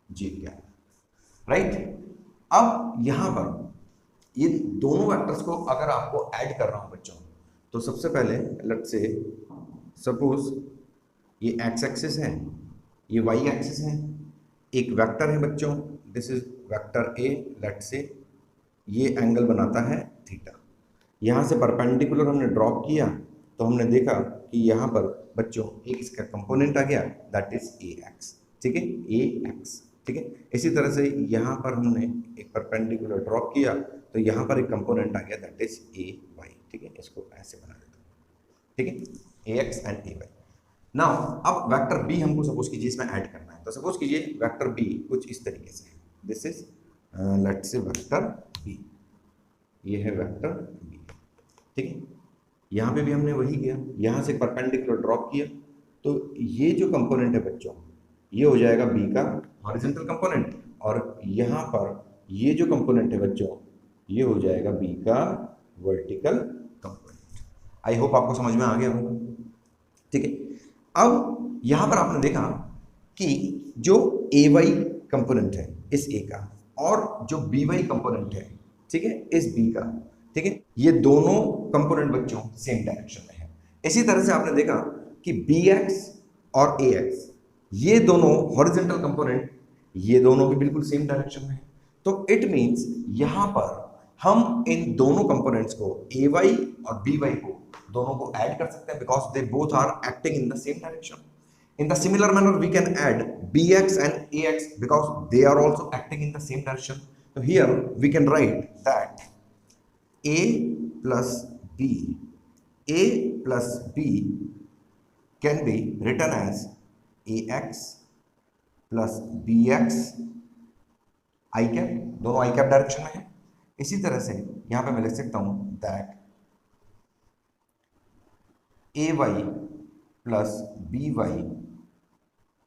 [SPEAKER 1] j cap, right. अब यहां पर ये दोनों वेक्टर्स को अगर आपको ऐड कर रहा हूं बच्चों, तो सबसे पहले लेट्स से सपोज ये एक्स एक्सिस है, ये वाई एक्सिस है, एक वेक्टर है बच्चों, this is vector A, let's say ये एंगल बनाता है थीटा। यहाँ से परपेंडिकुलर हमने ड्रॉप किया तो हमने देखा कि यहाँ पर बच्चों एक इसका कंपोनेंट आ गया, दैट इज ए एक्स, ठीक है, ए एक्स, ठीक है। इसी तरह से यहाँ पर हमने एक परपेंडिकुलर ड्रॉप किया तो यहाँ पर एक कंपोनेंट आ गया, दैट इज ए वाई, ठीक है। इसको ऐसे बना देता हूँ, ठीक है, A X and A Y. Now अब वेक्टर बी हमको सपोज कीजिए इसमें ऐड करना है, तो सपोज कीजिए वेक्टर बी कुछ इस तरीके से है, this is let's say vector B, ये है वेक्टर बी, ठीक है। यहाँ पे भी हमने वही किया, यहाँ से परपेंडिकुलर ड्रॉप किया तो ये जो कंपोनेंट है बच्चों ये हो जाएगा बी का हॉरिजॉन्टल कंपोनेंट, और यहाँ पर ये जो कंपोनेंट है बच्चों ये हो जाएगा बी का वर्टिकल कंपोनेंट। आई होप आपको समझ में आ गया होगा, ठीक है। अब यहाँ पर आपने देखा कि जो ए वाई कंपोनेंट है इस ए का और जो बी वाई कंपोनेंट है, ठीक है, इस बी का, ठीक है, ये दोनों कंपोनेंट बच्चों सेम डायरेक्शन में है। इसी तरह से आपने देखा कि बी एक्स और ए एक्स ये दोनों हॉरिजॉन्टल कंपोनेंट, ये दोनों भी बिल्कुल सेम डायरेक्शन में है। तो इट मींस यहां पर हम इन दोनों कंपोनेंट्स को ए वाई और बी वाई को दोनों को ऐड कर सकते हैं, because they both are acting in the same direction. In the similar manner, we can add bx and ax because they are also acting in the same direction. So here we can write that a plus b can be written as ax plus bx I cap, दोनों I cap direction में है। इसी तरह से यहाँ पे मैं लिख सकता हूँ that ay plus by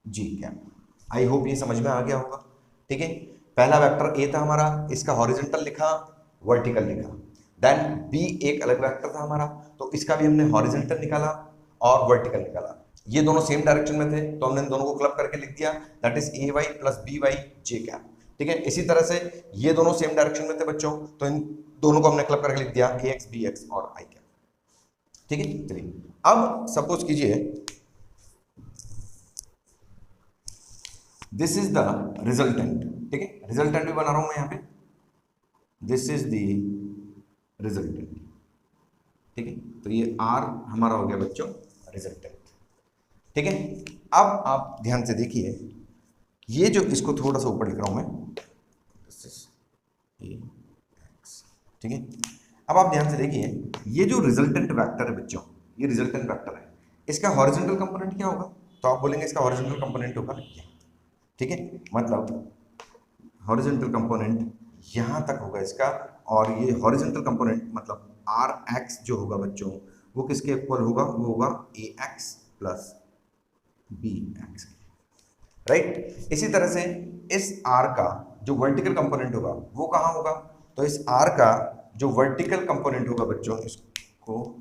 [SPEAKER 1] J cap. I hope ये समझ में आ गया होगा, ठीक है। पहला वेक्टर ए था हमारा, इसका हॉरिजॉन्टल लिखा, वर्टिकल लिखा। देन बी एक अलग वेक्टर था हमारा, तो इसका भी हमने हॉरिजॉन्टल निकाला और वर्टिकल निकाला। ये दोनों सेम डायरेक्शन में थे तो हमने इन दोनों को क्लब करके लिख दिया, that is A Y plus B Y J cap, ठीक है। इसी तरह से ये दोनों सेम डायरेक्शन में थे बच्चों, तो इन दोनों को हमने क्लब करके लिख दिया ए एक्स बी एक्स और आई कैप, ठीक है। चलिए अब सपोज कीजिए दिस इज द रिजल्टेंट, ठीक है, रिजल्टेंट भी बना रहा हूं मैं यहां पे, दिस इज द रिजल्टेंट, ठीक है। तो ये आर हमारा हो गया बच्चों रिजल्टेंट, ठीक है। अब आप ध्यान से देखिए, ये जो इसको थोड़ा सा ऊपर लिख रहा हूं मैं, दिस इज ए एक्स, ठीक है। अब आप ध्यान से देखिए, ये जो रिजल्टेंट वेक्टर है बच्चों, ये रिजल्टेंट वेक्टर है, इसका हॉरिजॉन्टल कंपोनेंट क्या होगा? तो आप बोलेंगे इसका हॉरिजॉन्टल कंपोनेंट होगा ये, ठीक है, मतलब हॉरिजॉन्टल कंपोनेंट यहां तक होगा इसका, और ये हॉरिजॉन्टल कंपोनेंट मतलब आर एक्स जो होगा बच्चों वो किसके इक्वल होगा? वो होगा A X plus B X, right. इसी तरह से इस आर का जो वर्टिकल कंपोनेंट होगा वो कहां होगा? तो इस आर का जो वर्टिकल कंपोनेंट होगा बच्चों, इसको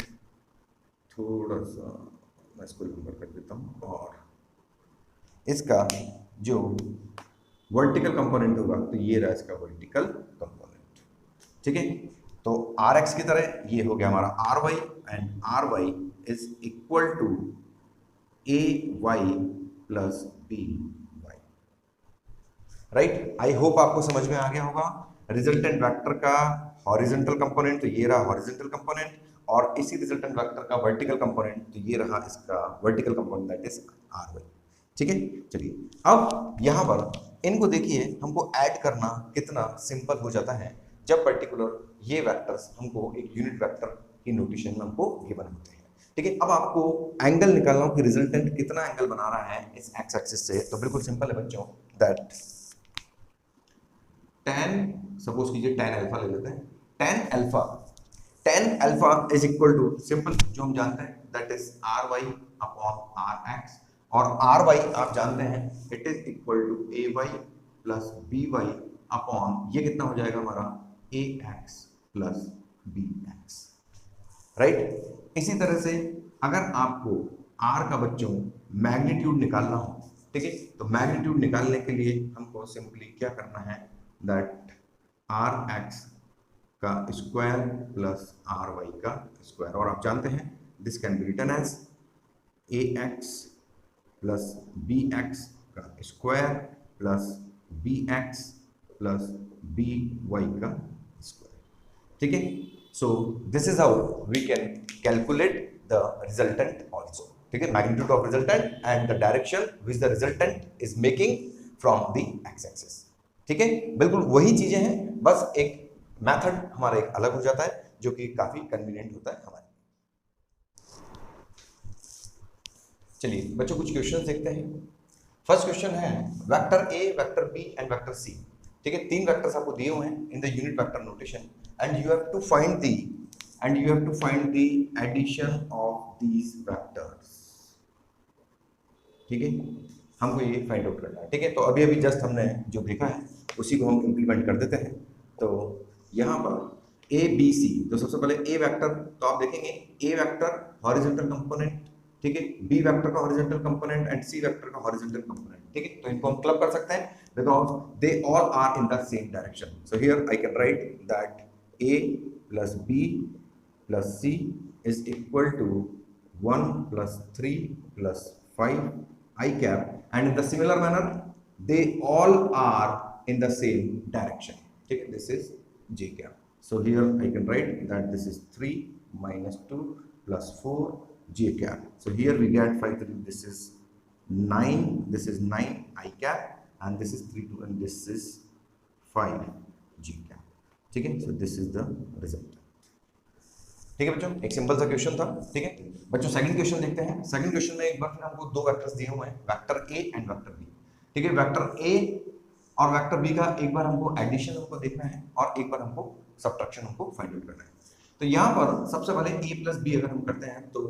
[SPEAKER 1] थोड़ा सा मैं इसको नंबर कर देता हूं, और इसका जो वर्टिकल कंपोनेंट होगा तो ये रहा इसका वर्टिकल कंपोनेंट, ठीक है। तो आर एक्स की तरह ये हो गया हमारा R Y, and R Y is equal to A Y plus B Y, right. I hope आपको समझ में आ गया होगा। रिजल्टेंट वेक्टर का हॉरिजॉन्टल कंपोनेंट तो ये रहा हॉरिजॉन्टल कंपोनेंट, और इसी रिजल्टेंट वेक्टर का वर्टिकल कंपोनेंट तो ये रहा इसका vertical component, that is R Y, ठीक है। चलिए अब यहां पर इनको देखिए, हमको ऐड करना कितना सिंपल हो जाता है जब पर्टिकुलर ये वेक्टर्स हमको एक यूनिट वेक्टर की नोटेशन में हमको गिवन होते हैं, ठीक है। अब आपको एंगल निकालना हो कि रिजल्टेंट कितना एंगल बना रहा है इस एक्स एक्सिस से, तो बिल्कुल सिंपल है बच्चों, दैट tan, सपोज कीजिए tan अल्फा ले लेते हैं, tan alpha is equal to simple जो हम जानते हैं, that is R Y upon R X, और आर वाई आप जानते हैं it is equal to A Y plus B Y upon ये कितना हो जाएगा हमारा A X plus B X, right. इसी तरह से अगर आपको आर का बच्चों मैग्नीट्यूड निकालना हो, ठीक है, तो मैग्नीट्यूड निकालने के लिए हमको सिंपली क्या करना है, दैट आर एक्स का स्क्वायर प्लस आर वाई का स्क्वायर, और आप जानते हैं this can be written as A X plus B X का square plus B X plus B Y का स्क्वायर। ठीक है, so this is how we can calculate the resultant also. ठीक है, magnitude of resultant and the direction which the resultant is making from the X axis. ठीक है, बिल्कुल वही चीजें हैं, बस एक मेथड हमारा एक अलग हो जाता है जो कि काफी कन्वीनियंट होता है हमारे। चलिए बच्चों कुछ क्वेश्चन देखते हैं। फर्स्ट क्वेश्चन है vector A, vector B and vector C. ठीक है, तीन वेक्टर्स आपको दिए हुए हैं in the unit vector notation and you have to find the addition of these vectors. ठीक है, हमको ये फाइंड आउट करना है। ठीक है, तो अभी अभी जस्ट हमने जो देखा है उसी को हम इंप्लीमेंट कर देते हैं। तो यहाँ पर ए बी सी, तो सबसे पहले ए वेक्टर, तो आप देखेंगे ए वेक्टर हॉरिजॉन्टल कंपोनेंट, ठीक है, बी वेक्टर का horizontal component and C vector का हॉरिजॉन्टल कंपोनेंट। ठीक है, तो इनको हम क्लब कर सकते हैं because they all are in the same direction. So here I can write that A plus B plus C is equal to 1 plus 3 plus 5 I cap, and in the similar manner they all are in the same direction. Okay, this is J cap. So here I can write that this is 3 minus 2 plus 4 J cap. So here we get 5 3, this is 9, this is 9 I cap, and this is 3 2, and this is 5 J cap. ठीक है, so this is the result. ठीक है बच्चों, एक simple सा question था। ठीक है बच्चों, सेकंड क्वेश्चन देखते हैं। सेकंड क्वेश्चन में एक बार फिर हमको दो वेक्टर्स दिए हुए हैं, vector A and vector B. ठीक है, वेक्टर ए और वेक्टर बी का एक बार हमको एडिशन हमको देखना है और एक बार हमको सब्ट्रैक्शन हमको फाइंड आउट करना है। तो यहाँ पर सबसे पहले ए प्लस बी अगर हम करते हैं तो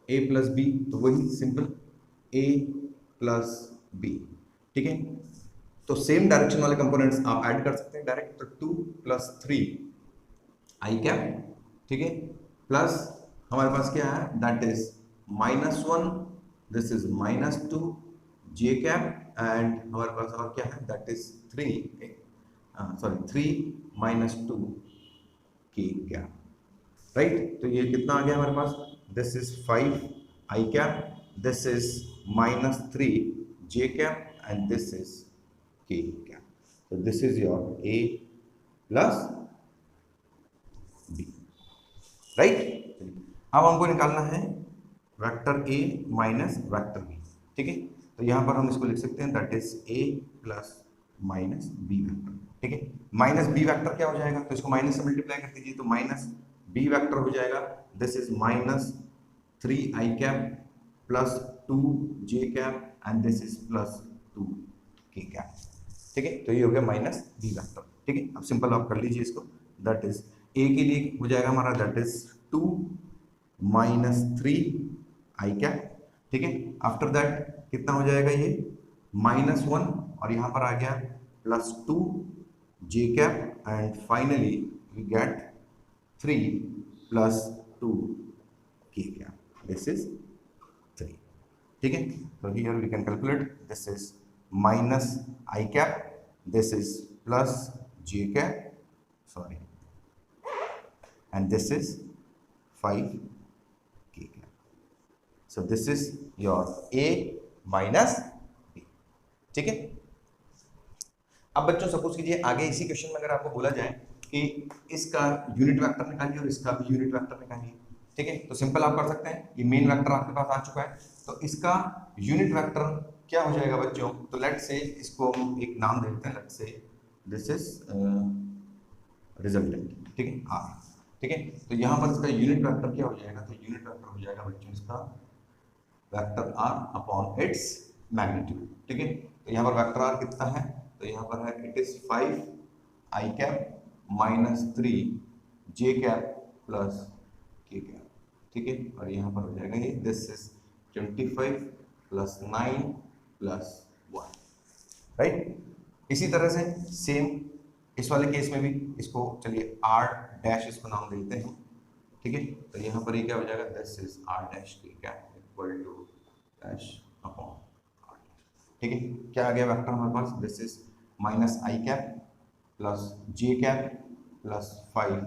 [SPEAKER 1] ए प्लस बी, तो वही सिंपल ए प्लस बी। ठीक है, तो सेम डायरेक्शन वाले कंपोनेंट्स आप ऐड कर सकते हैं डायरेक्ट। तो 2 प्लस 3 आई कैप, ठीक है, प्लस हमारे पास क्या है that is -1, this is -2 J cap, and हमारे पास और क्या है दैट इज 3 minus 2 के कैप, राइट। तो ये कितना आ गया हमारे पास, this is 5 I cap, this is -3 J cap, and this is K cap. तो this is your A plus B, right. अब हमको निकालना है vector A minus vector B. ठीक है, तो यहां पर हम इसको लिख सकते हैं that is A plus minus B vector. ठीक है, माइनस बी वेक्टर क्या हो जाएगा, तो इसको माइनस से मल्टीप्लाई कर दीजिए, तो माइनस बी वेक्टर हो जाएगा this is -3 I cap plus 2 J cap, and this is plus 2 के कैप। ठीक है, तो ये हो गया माइनस बी वेक्टर। ठीक है, अब सिंपल आप कर लीजिए इसको, दैट इज ए के लिए हो जाएगा हमारा that is 2 minus 3 I cap. ठीक है, आफ्टर दैट कितना हो जाएगा ये -1, और यहां पर आ गया +2 J cap, and finally we get 3 + 2 के कैप, दिस इज 3। ठीक है, तो here we can calculate this is minus I cap, this is plus J cap, sorry, and this is 5 k cap. So this is your a minus b. ठीक है, अब बच्चों suppose कीजिए आगे इसी क्वेश्चन में अगर आपको बोला जाए कि इसका यूनिट वेक्टर निकालिए और इसका भी यूनिट वेक्टर निकालिए। ठीक है, तो सिंपल आप कर सकते हैं, ये मेन वेक्टर आपके पास आ चुका है, तो इसका यूनिट वेक्टर क्या हो जाएगा बच्चों, तो लेट से इसको हम एक नाम देते हैं, लेट से दिस इज रिजल्टेंट। ठीक है, आर। ठीक है, तो यहाँ पर इसका यूनिट वेक्टर क्या हो जाएगा, तो यूनिट वेक्टर हो जाएगा बच्चों इसका vector R upon its magnitude. ठीक है, तो यहाँ पर वेक्टर आर कितना है, तो यहाँ पर है it is 5 I cap -3 J cap plus के कैप। ठीक है, और यहाँ पर हो जाएगा ये दिस इज 25 + 9 + 1, राइट। इसी तरह से सेम इस वाले केस में भी इसको चलिए आर डैश इसको नाम देते हैं। ठीक है, तो यहाँ पर ये क्या हो जाएगा, this is R dash K cap equal to dash upon R dash. ठीक है, क्या आ गया वेक्टर हमारे पास, this is -i cap plus J cap plus 5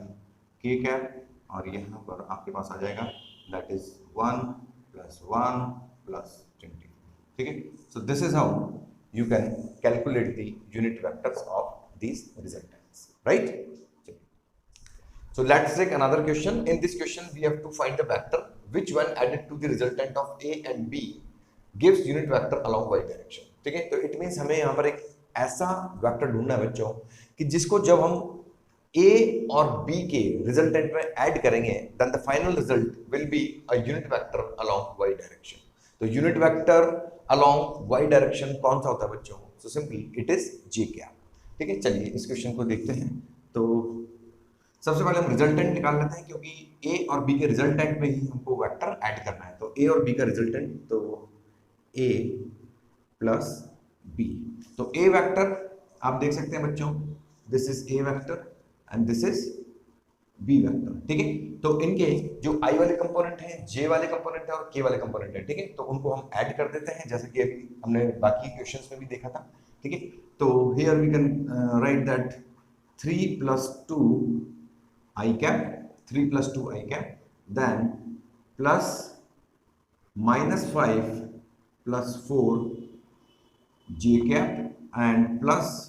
[SPEAKER 1] K cap, और यहाँ पर आपके पास आ जाएगा दैट इज 1 प्लस 1 प्लस 20. ठीक है, so this is how you can calculate the unit vectors of these resultants, right? So let's take another question. In this question we have to find the vector which when added to the resultant of a and b gives unit vector along y direction. ठीक है, तो it means हमें यहाँ पर एक ऐसा vector ढूंढना है बच्चों कि जिसको जब हम a और b के रिजल्टेंट में ऐड करेंगे then the final result will be a unit vector along y direction. तो unit vector along y direction कौन सा होता है बच्चों? So simply it is J cap. ठीक है, चलिए इस क्वेश्चन को देखते हैं. तो सबसे पहले हम रिजल्टेंट निकाल लेते हैं क्योंकि a और b के रिजल्टेंट में ही हमको वेक्टर ऐड करना है. तो a और b का रिजल्टेंट, तो a प्लस b, तो a वेक्टर आप देख सकते हैं बच्चों, this is a vector and this is b vector. ठीक है, तो इनके जो i वाले कंपोनेंट हैं, j वाले कंपोनेंट है और k वाले कंपोनेंट है. ठीक है, तो उनको हम ऐड कर देते हैं जैसे कि अभी हमने बाकी क्वेश्चंस में भी देखा था. ठीक है, तो here we can write that 3 plus 2 i cap, 3 plus 2 i cap, then plus minus 5 plus 4 j cap and plus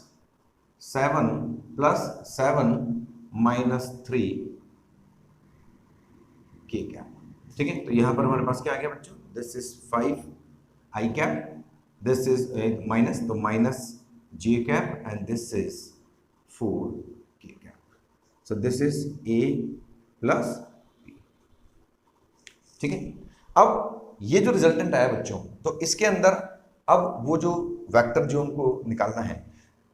[SPEAKER 1] 7 minus 3 K cap. ठीक है, तो यहां पर हमारे पास क्या आ गया बच्चों? This is 5 I cap, this is minus, तो minus J cap and this is 4 K cap. So this is A plus B. ठीक है, अब ये जो रिजल्टेंट आया बच्चों, तो इसके अंदर अब वो जो वेक्टर जो हमको निकालना है,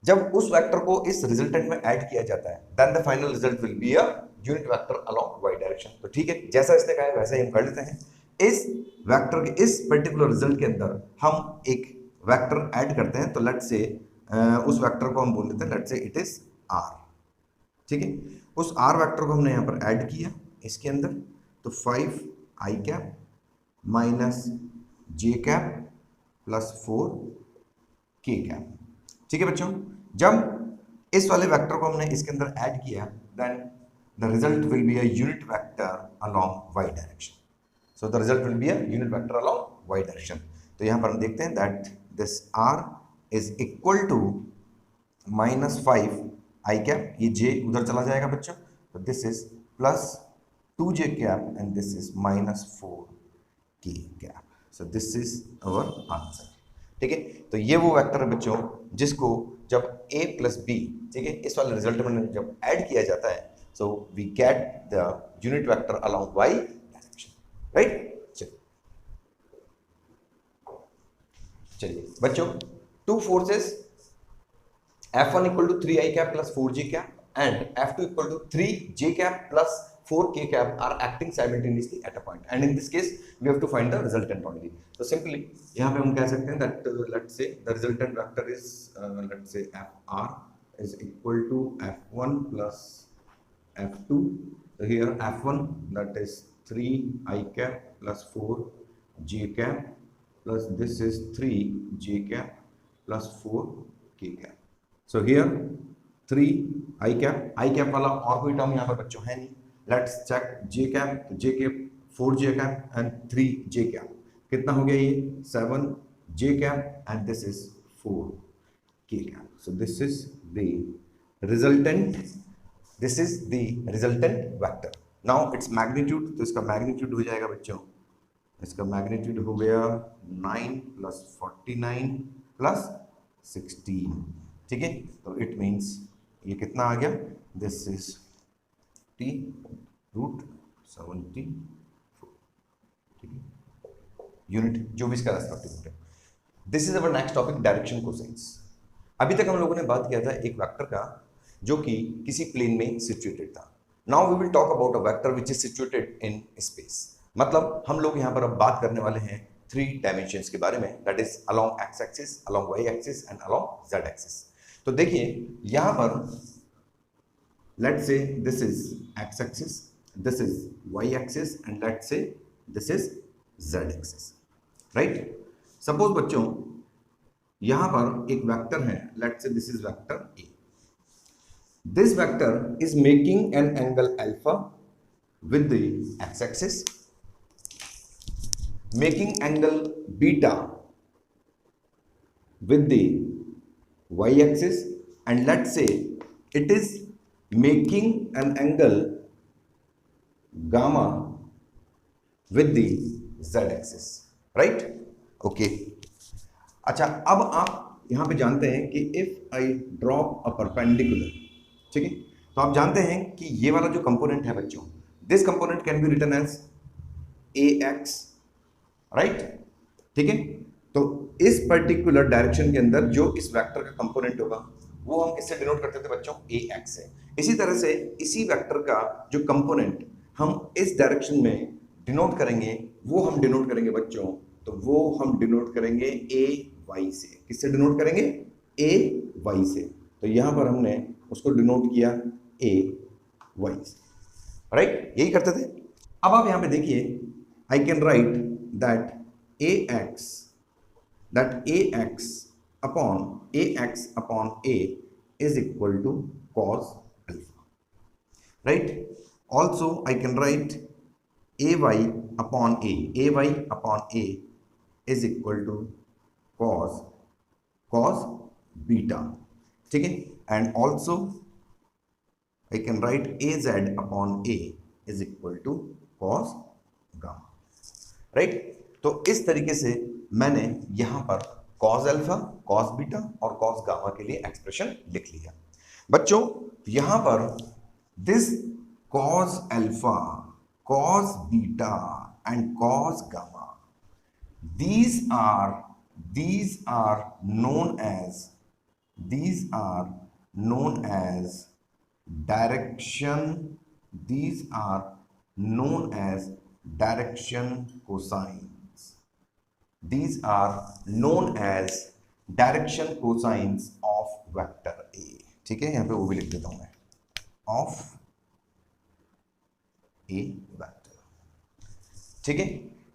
[SPEAKER 1] जब उस वेक्टर को इस रिजल्टेंट में ऐड किया जाता है then the final result will be a unit vector along y direction. तो ठीक है, जैसा इसने कहा है वैसा ही हम कर लेते हैं. इस वेक्टर के इस पर्टिकुलर रिजल्ट के अंदर हम एक वेक्टर ऐड करते हैं. तो लेट्स से उस वेक्टर को हम बोल देते हैं, let's say it is r. ठीक है, उस r वेक्टर को हमने यहाँ पर ऐड किया इसके अंदर, तो 5 i cap minus J cap plus 4 K cap. ठीक है बच्चों, जब इस वाले वेक्टर को हमने इसके अंदर ऐड किया then the result will be a unit vector along y direction. So the result will be a unit vector along y direction. तो यहां पर हम देखते हैं that this r is equal to minus 5 I cap, ये j उधर चला जाएगा बच्चों, तो this is plus 2 j cap and this is minus 4 k cap. So this is our answer. ठीक है, तो ये वो वेक्टर है बच्चों जिसको जब a प्लस बी, ठीक है, इस वाले रिजल्ट में जब ऐड किया जाता है, so we get the unit vector along y direction. Right, चलिए बच्चों, two forces F1 equal to 3 i cap plus 4 j cap and F2 equal to 3 j cap plus 4 k cap are acting simultaneously at a point, and in this case we have to find the resultant only. So simply यहाँ पे हम कह सकते हैं that let's say the resultant vector is let's say Fr is equal to F1 plus F2. So here F1 that is 3 i cap plus 4 j cap plus this is 3 j cap plus 4 k cap. So here 3 i cap वाला और कोई term यहाँ पर बच्चों है नहीं. Let's check j cap, j cap 4 j cap and 3 j cap, कितना हो गया ये 7 j cap and this is 4 k cap. So this is the resultant, this is the resultant vector. Now its magnitude, तो इसका magnitude हो जाएगा बच्चों, इसका मैग्नीट्यूड हो गया 9 प्लस 49 प्लस 16. ठीक है, तो इट मीन्स ये कितना आ गया, दिस इज t रूट 74. ठीक है, यूनिट जो भी इसका रेस्पेक्टिव है. This is our next topic, direction cosines. अभी तक हम लोगों ने बात किया था एक वेक्टर का जो कि किसी प्लेन में सिचुएटेड था. Now we will talk about a vector which is situated in space. मतलब हम लोग यहाँ पर अब बात करने वाले हैं 3 डायमेंशंस के बारे में, that is along X axis, along Y axis and along Z axis. तो देखिए यहाँ पर let's say this is x axis, this is y axis and let's say this is z axis. right, suppose बच्चों यहाँ पर एक vector है, let's say this is vector a. this vector is making an angle alpha with the x-axis, making angle beta with the y-axis, and let's say it is making an angle gamma with the z-axis, right? Okay. अच्छा, अब आप यहां पे जानते हैं कि if I drop a perpendicular, ठीक है, तो आप जानते हैं कि ये वाला जो कंपोनेंट है बच्चों, this component can be written as ax, right? ठीक है, तो इस पर्टिकुलर डायरेक्शन के अंदर जो इस वेक्टर का कंपोनेंट होगा वो हम किससे डिनोट करते थे बच्चों? ax से। इसी तरह से इसी वेक्टर का जो कंपोनेंट हम इस डायरेक्शन में डिनोट करेंगे वो हम डिनोट करेंगे बच्चों, तो वो हम डिनोट करेंगे ay से। किससे डिनोट करेंगे? ay से। तो यहां पर हमने उसको डिनोट किया ay से, राइट? यही करते थे। अब आप यहां पे देखिए, आई can write that ax upon a is equal to cos alpha, right? Also I can write ay upon a is equal to cos beta, ठीक है? And also I can write az upon a is equal to cos gamma, right? तो इस तरीके से मैंने यहां पर cos alpha, cos beta और cos गामा के लिए एक्सप्रेशन लिख लिया बच्चों। यहां पर this cos alpha, cos beta and cos gamma, these are known as direction, these are known as direction cosines, these are known as direction cosines of vector A, ठीक है? यहां पे वो भी लिख देता हूं मैं, of A vector, ठीक है?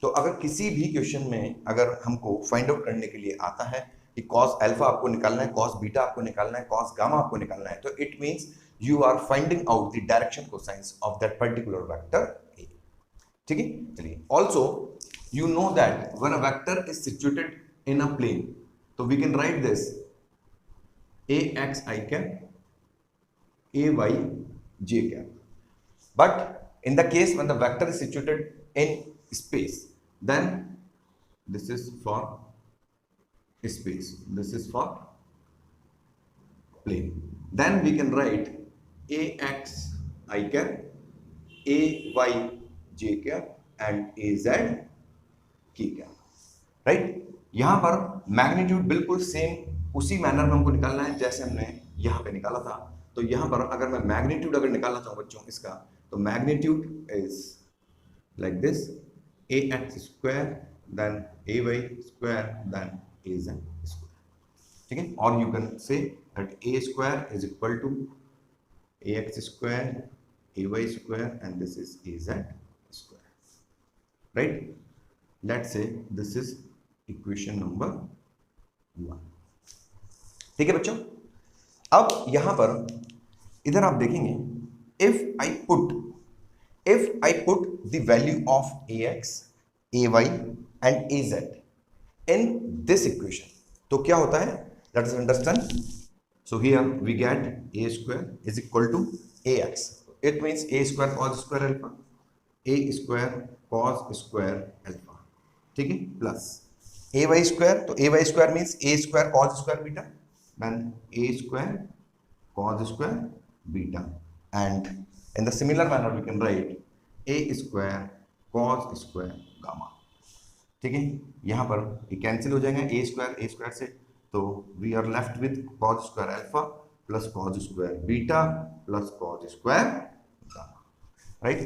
[SPEAKER 1] तो अगर किसी भी क्वेश्चन में अगर हमको फाइंड आउट करने के लिए आता है कि cos अल्फा आपको निकालना है, cos बीटा आपको निकालना है, cos गामा आपको निकालना है, तो it means you are finding out the direction cosines of that particular vector A, ठीक है? चलिए, also you know that when a vector is situated in a plane, so we can write this ax I cap ay j cap, but in the case when the vector is situated in space, then this is for space, this is for plane, then we can write ax I cap ay j cap and az की क्या, right? यहां पर magnitude बिल्कुल same उसी manner में हमको निकालना है जैसे हमने यहां पे निकाला था। तो यहां पर अगर मैं मैग्नीट्यूड अगर निकालना चाहूं बच्चों इसका, तो magnitude is like this ax square then ay square then az square, ठीक है? और you can say that a square is equal to ax square ay square and this is az square, right? Let's say this is equation number 1, ठीक है बच्चों? अब यहां पर इधर आप देखेंगे, if I put the value of ax, ay and az in this equation, तो क्या होता है? Let us understand. So here we get a square is equal to ax. It means a square cos square alpha, a square cos square alpha, ठीक है? Plus A Y square, तो A Y square means A square cos square beta, then A square cos square beta, and in the similar manner we can write A square cos square gamma, ठीक है? यहां पर ये cancel हो जाएगा ए square से, तो we are left with cos square alpha plus cos square beta plus cos square gamma, right?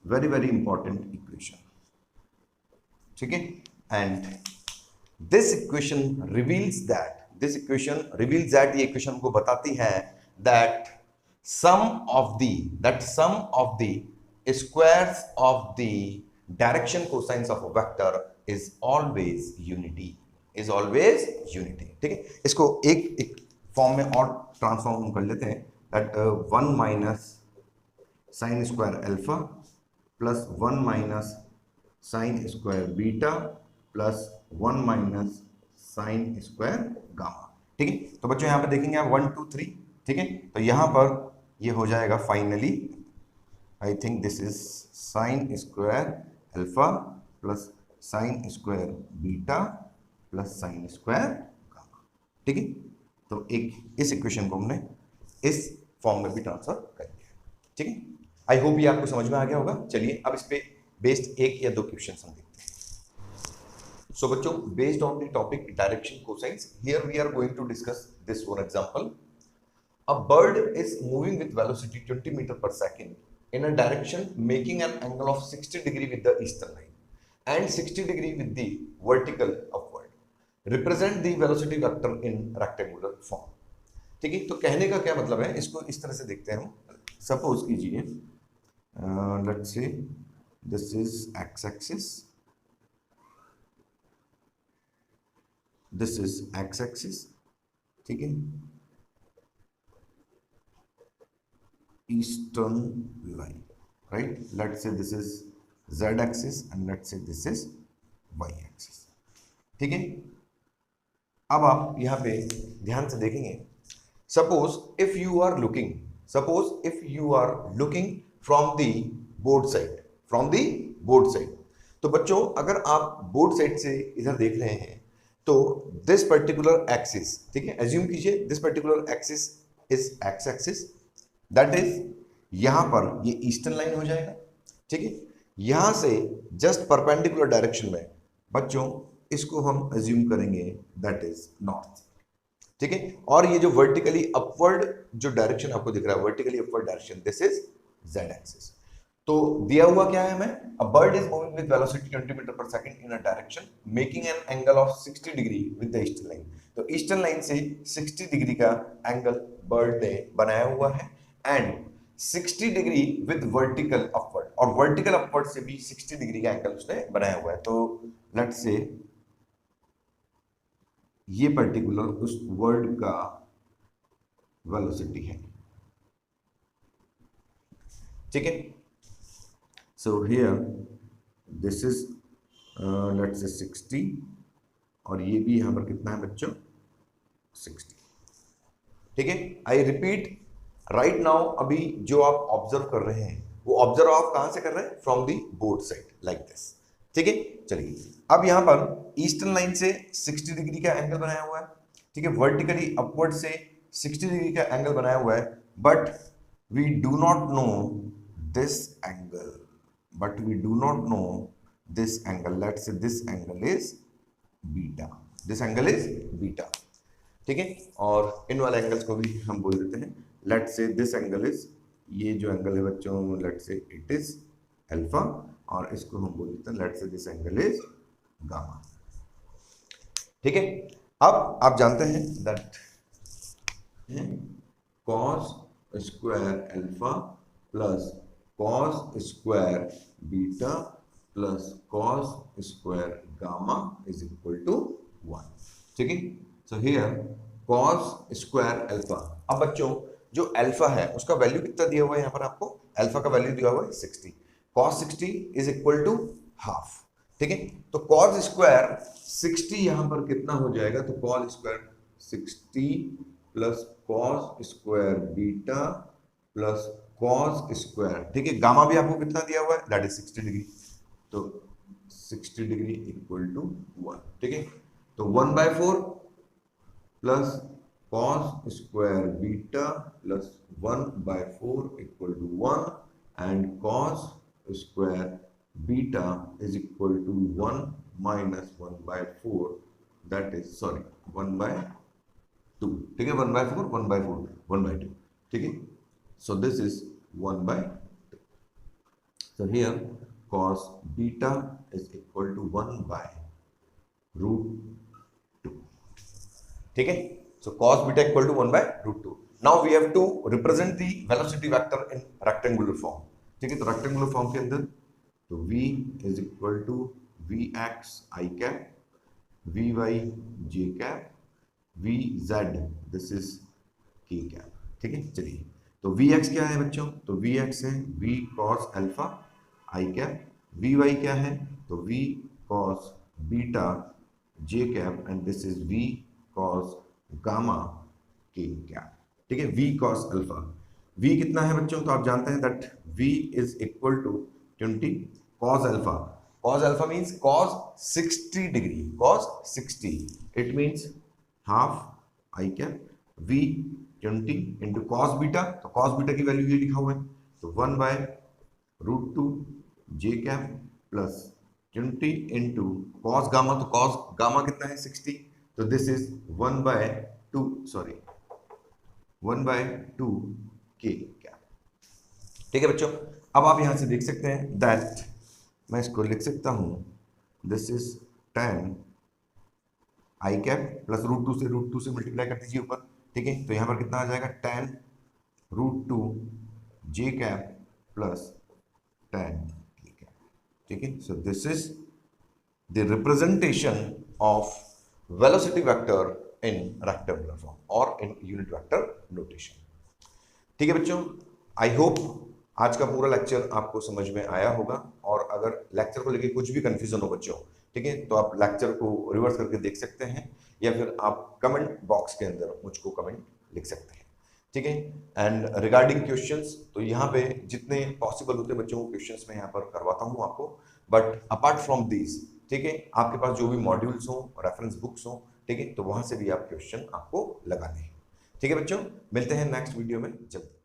[SPEAKER 1] Very very important equation, ठीक है? And this equation reveals that ये इक्वेशन हमको बताती है that sum of the squares of the direction cosines of a vector is always unity, ठीक है? इसको एक फॉर्म में और ट्रांसफॉर्म कर लेते हैं, that 1 minus sine square alpha plus 1 minus sine square beta plus 1 minus sine square gamma. ठीक है, तो बच्चों यहाँ पे देखेंगे आप 1 2 3। ठीक है, तो यहाँ पर ये हो जाएगा finally, I think this is sine square alpha plus sine square beta plus sine square gamma. ठीक है, तो एक इस इक्वेशन को हमने इस फॉर्म में भी ट्रांसफर कर दिया। ठीक है, आई होप ये आपको समझ में आ गया होगा। चलिए अब इस पे बेस्ड एक या दो क्वेश्चन हम देखते हैं। सो बच्चों, based on the topic direction cosines, here we are going to discuss this one example. A bird is moving with velocity 20 meter per second in a direction making an angle of 60 degree with the eastern line and 60 degree with the vertical upward. Represent the velocity vector in rectangular form. ठीक है, तो कहने का क्या मतलब है, इसको इस तरह से देखते हैं हम। सपोज कीजिए, let's say this is X axis, this is X axis. ठीक है, eastern line, right? Let's say this is z axis and let's say this is y axis. ठीक है, अब आप यहाँ पे ध्यान से देखेंगे, suppose if you are looking, suppose if you are looking from the board side, from the board side. तो बच्चों अगर आप बोर्ड साइड से इधर देख रहे हैं तो दिस पर्टिकुलर एक्सिस, ठीक है, एज्यूम कीजिए this particular axis is X axis, that is यहां पर ये ईस्टर्न लाइन हो जाएगा। ठीक है, यहां से जस्ट परपेंडिकुलर डायरेक्शन में बच्चों इसको हम एज्यूम करेंगे दैट इज नॉर्थ। ठीक है, और ये जो वर्टिकली अपवर्ड जो डायरेक्शन आपको दिख रहा है, vertically upward direction, this is Z axis. तो दिया हुआ क्या है हमें, a bird is moving with velocity 20 metre per second in a direction making an angle of 60 degree with the eastern line. तो ईस्टर्न लाइन से 60 डिग्री का angle bird ने बनाया हुआ है and 60 degree with vertical upward, और vertical upward से भी 60 डिग्री का एंगल उसने बनाया हुआ है। तो लेट्स से ये पर्टिकुलर उस वर्ड का वेलोसिटी है। ठीक है, so here this is let's से 60 और ये भी यहां पर कितना है बच्चों, 60। ठीक है, आई रिपीट, राइट नाउ अभी जो आप ऑब्जर्व कर रहे हैं वो ऑब्जर्व आप कहां से कर रहे हैं, from the board side like this. ठीक है, चलिए अब यहां पर ईस्टर्न लाइन से 60 डिग्री का एंगल बनाया हुआ है। ठीक है, वर्टिकली अपवर्ड से 60 डिग्री का एंगल बनाया हुआ है, but we do not know this angle, but we do not know this angle, let's say this angle is beta, this angle is beta. ठीक है, और इन वाले एंगल्स को भी हम बोल देते हैं, let's say this angle is, ये जो एंगल है बच्चों let's say it is alpha, और इसको हम बोल देते हैं let's say this angle is gamma. ठीक है, अब आप जानते हैं that cos square alpha plus cos square beta plus cos square gamma is equal to 1। ठीक है, so here cos square alpha, अब बच्चों जो अल्फा है उसका वैल्यू कितना दिया हुआ है, यहाँ पर आपको अल्फा का वैल्यू दिया हुआ है 60, cos 60 is equal to half. ठीक है, तो cos स्क्वायर 60 यहां पर कितना हो जाएगा, तो cos square 60 plus cos square beta plus cos square, ठीक है, गामा भी आपको कितना दिया हुआ है, दैट इज 60 डिग्री, तो 60 डिग्री इक्वल टू 1। ठीक है, तो 1/4 plus cos square beta plus 1/4 equal to 1 and cos square beta is equal to 1 minus 1/4, that is sorry 1/2। ठीक है, 1/4 1/4 1/2। ठीक है, सो दिस इज 1/2। So here cos beta is equal to 1/√2. ठीक है, so cos beta equal to 1/√2. Now we have to represent the velocity vector in rectangular form. ठीक है, तो rectangular form के अंदर तो v is equal to vx I cap, vy j cap, vz this is k cap. ठीक है, चलिए तो वी एक्स क्या है बच्चों, तो वी एक्स है V cos alpha I cap, V Y क्या है, तो V cos beta J cap, and this is V cos gamma K cap. ठीक है, वी कॉस अल्फा, वी कितना है बच्चों, तो आप जानते हैं that V is equal to 20 cos alpha. Cos alpha means cos 60 degree, cos 60, it means half I cap V 20 into cos beta, तो कॉस बीटा की वैल्यू ये लिखा हुआ है, तो 1/√2 J cap plus 20 into cos gamma, तो cos gamma कितना है 60, तो दिस इज 1/2 के कैप। ठीक है बच्चों, अब आप यहां से देख सकते हैं दैट मैं इसको लिख सकता हूं, this is 10 I cap plus √2 से मल्टीप्लाई कर दीजिए ऊपर। ठीक है, तो यहां पर कितना आ जाएगा 10√2 जे कैप प्लस 10 के कैप। ठीक है, so this is the representation of velocity vector in rectangular form और इन यूनिट वेक्टर नोटेशन। ठीक है बच्चों, आई होप आज का पूरा लेक्चर आपको समझ में आया होगा, और अगर लेक्चर को लेके कुछ भी कंफ्यूजन हो बच्चों, ठीक है, तो आप लेक्चर को रिवर्स करके देख सकते हैं, या फिर आप कमेंट बॉक्स के अंदर मुझको कमेंट लिख सकते हैं। ठीक है, एंड रिगार्डिंग क्वेश्चंस, तो यहाँ पे जितने पॉसिबल होते हैं बच्चों को क्वेश्चंस मैं यहाँ पर करवाता हूँ आपको, बट अपार्ट फ्रॉम दिस, ठीक है, आपके पास जो भी मॉड्यूल्स हो, रेफरेंस बुक्स हो, ठीक है, तो वहां से भी आप क्वेश्चन आपको लगाने हैं। ठीक है बच्चों, मिलते हैं नेक्स्ट वीडियो में जल्दी।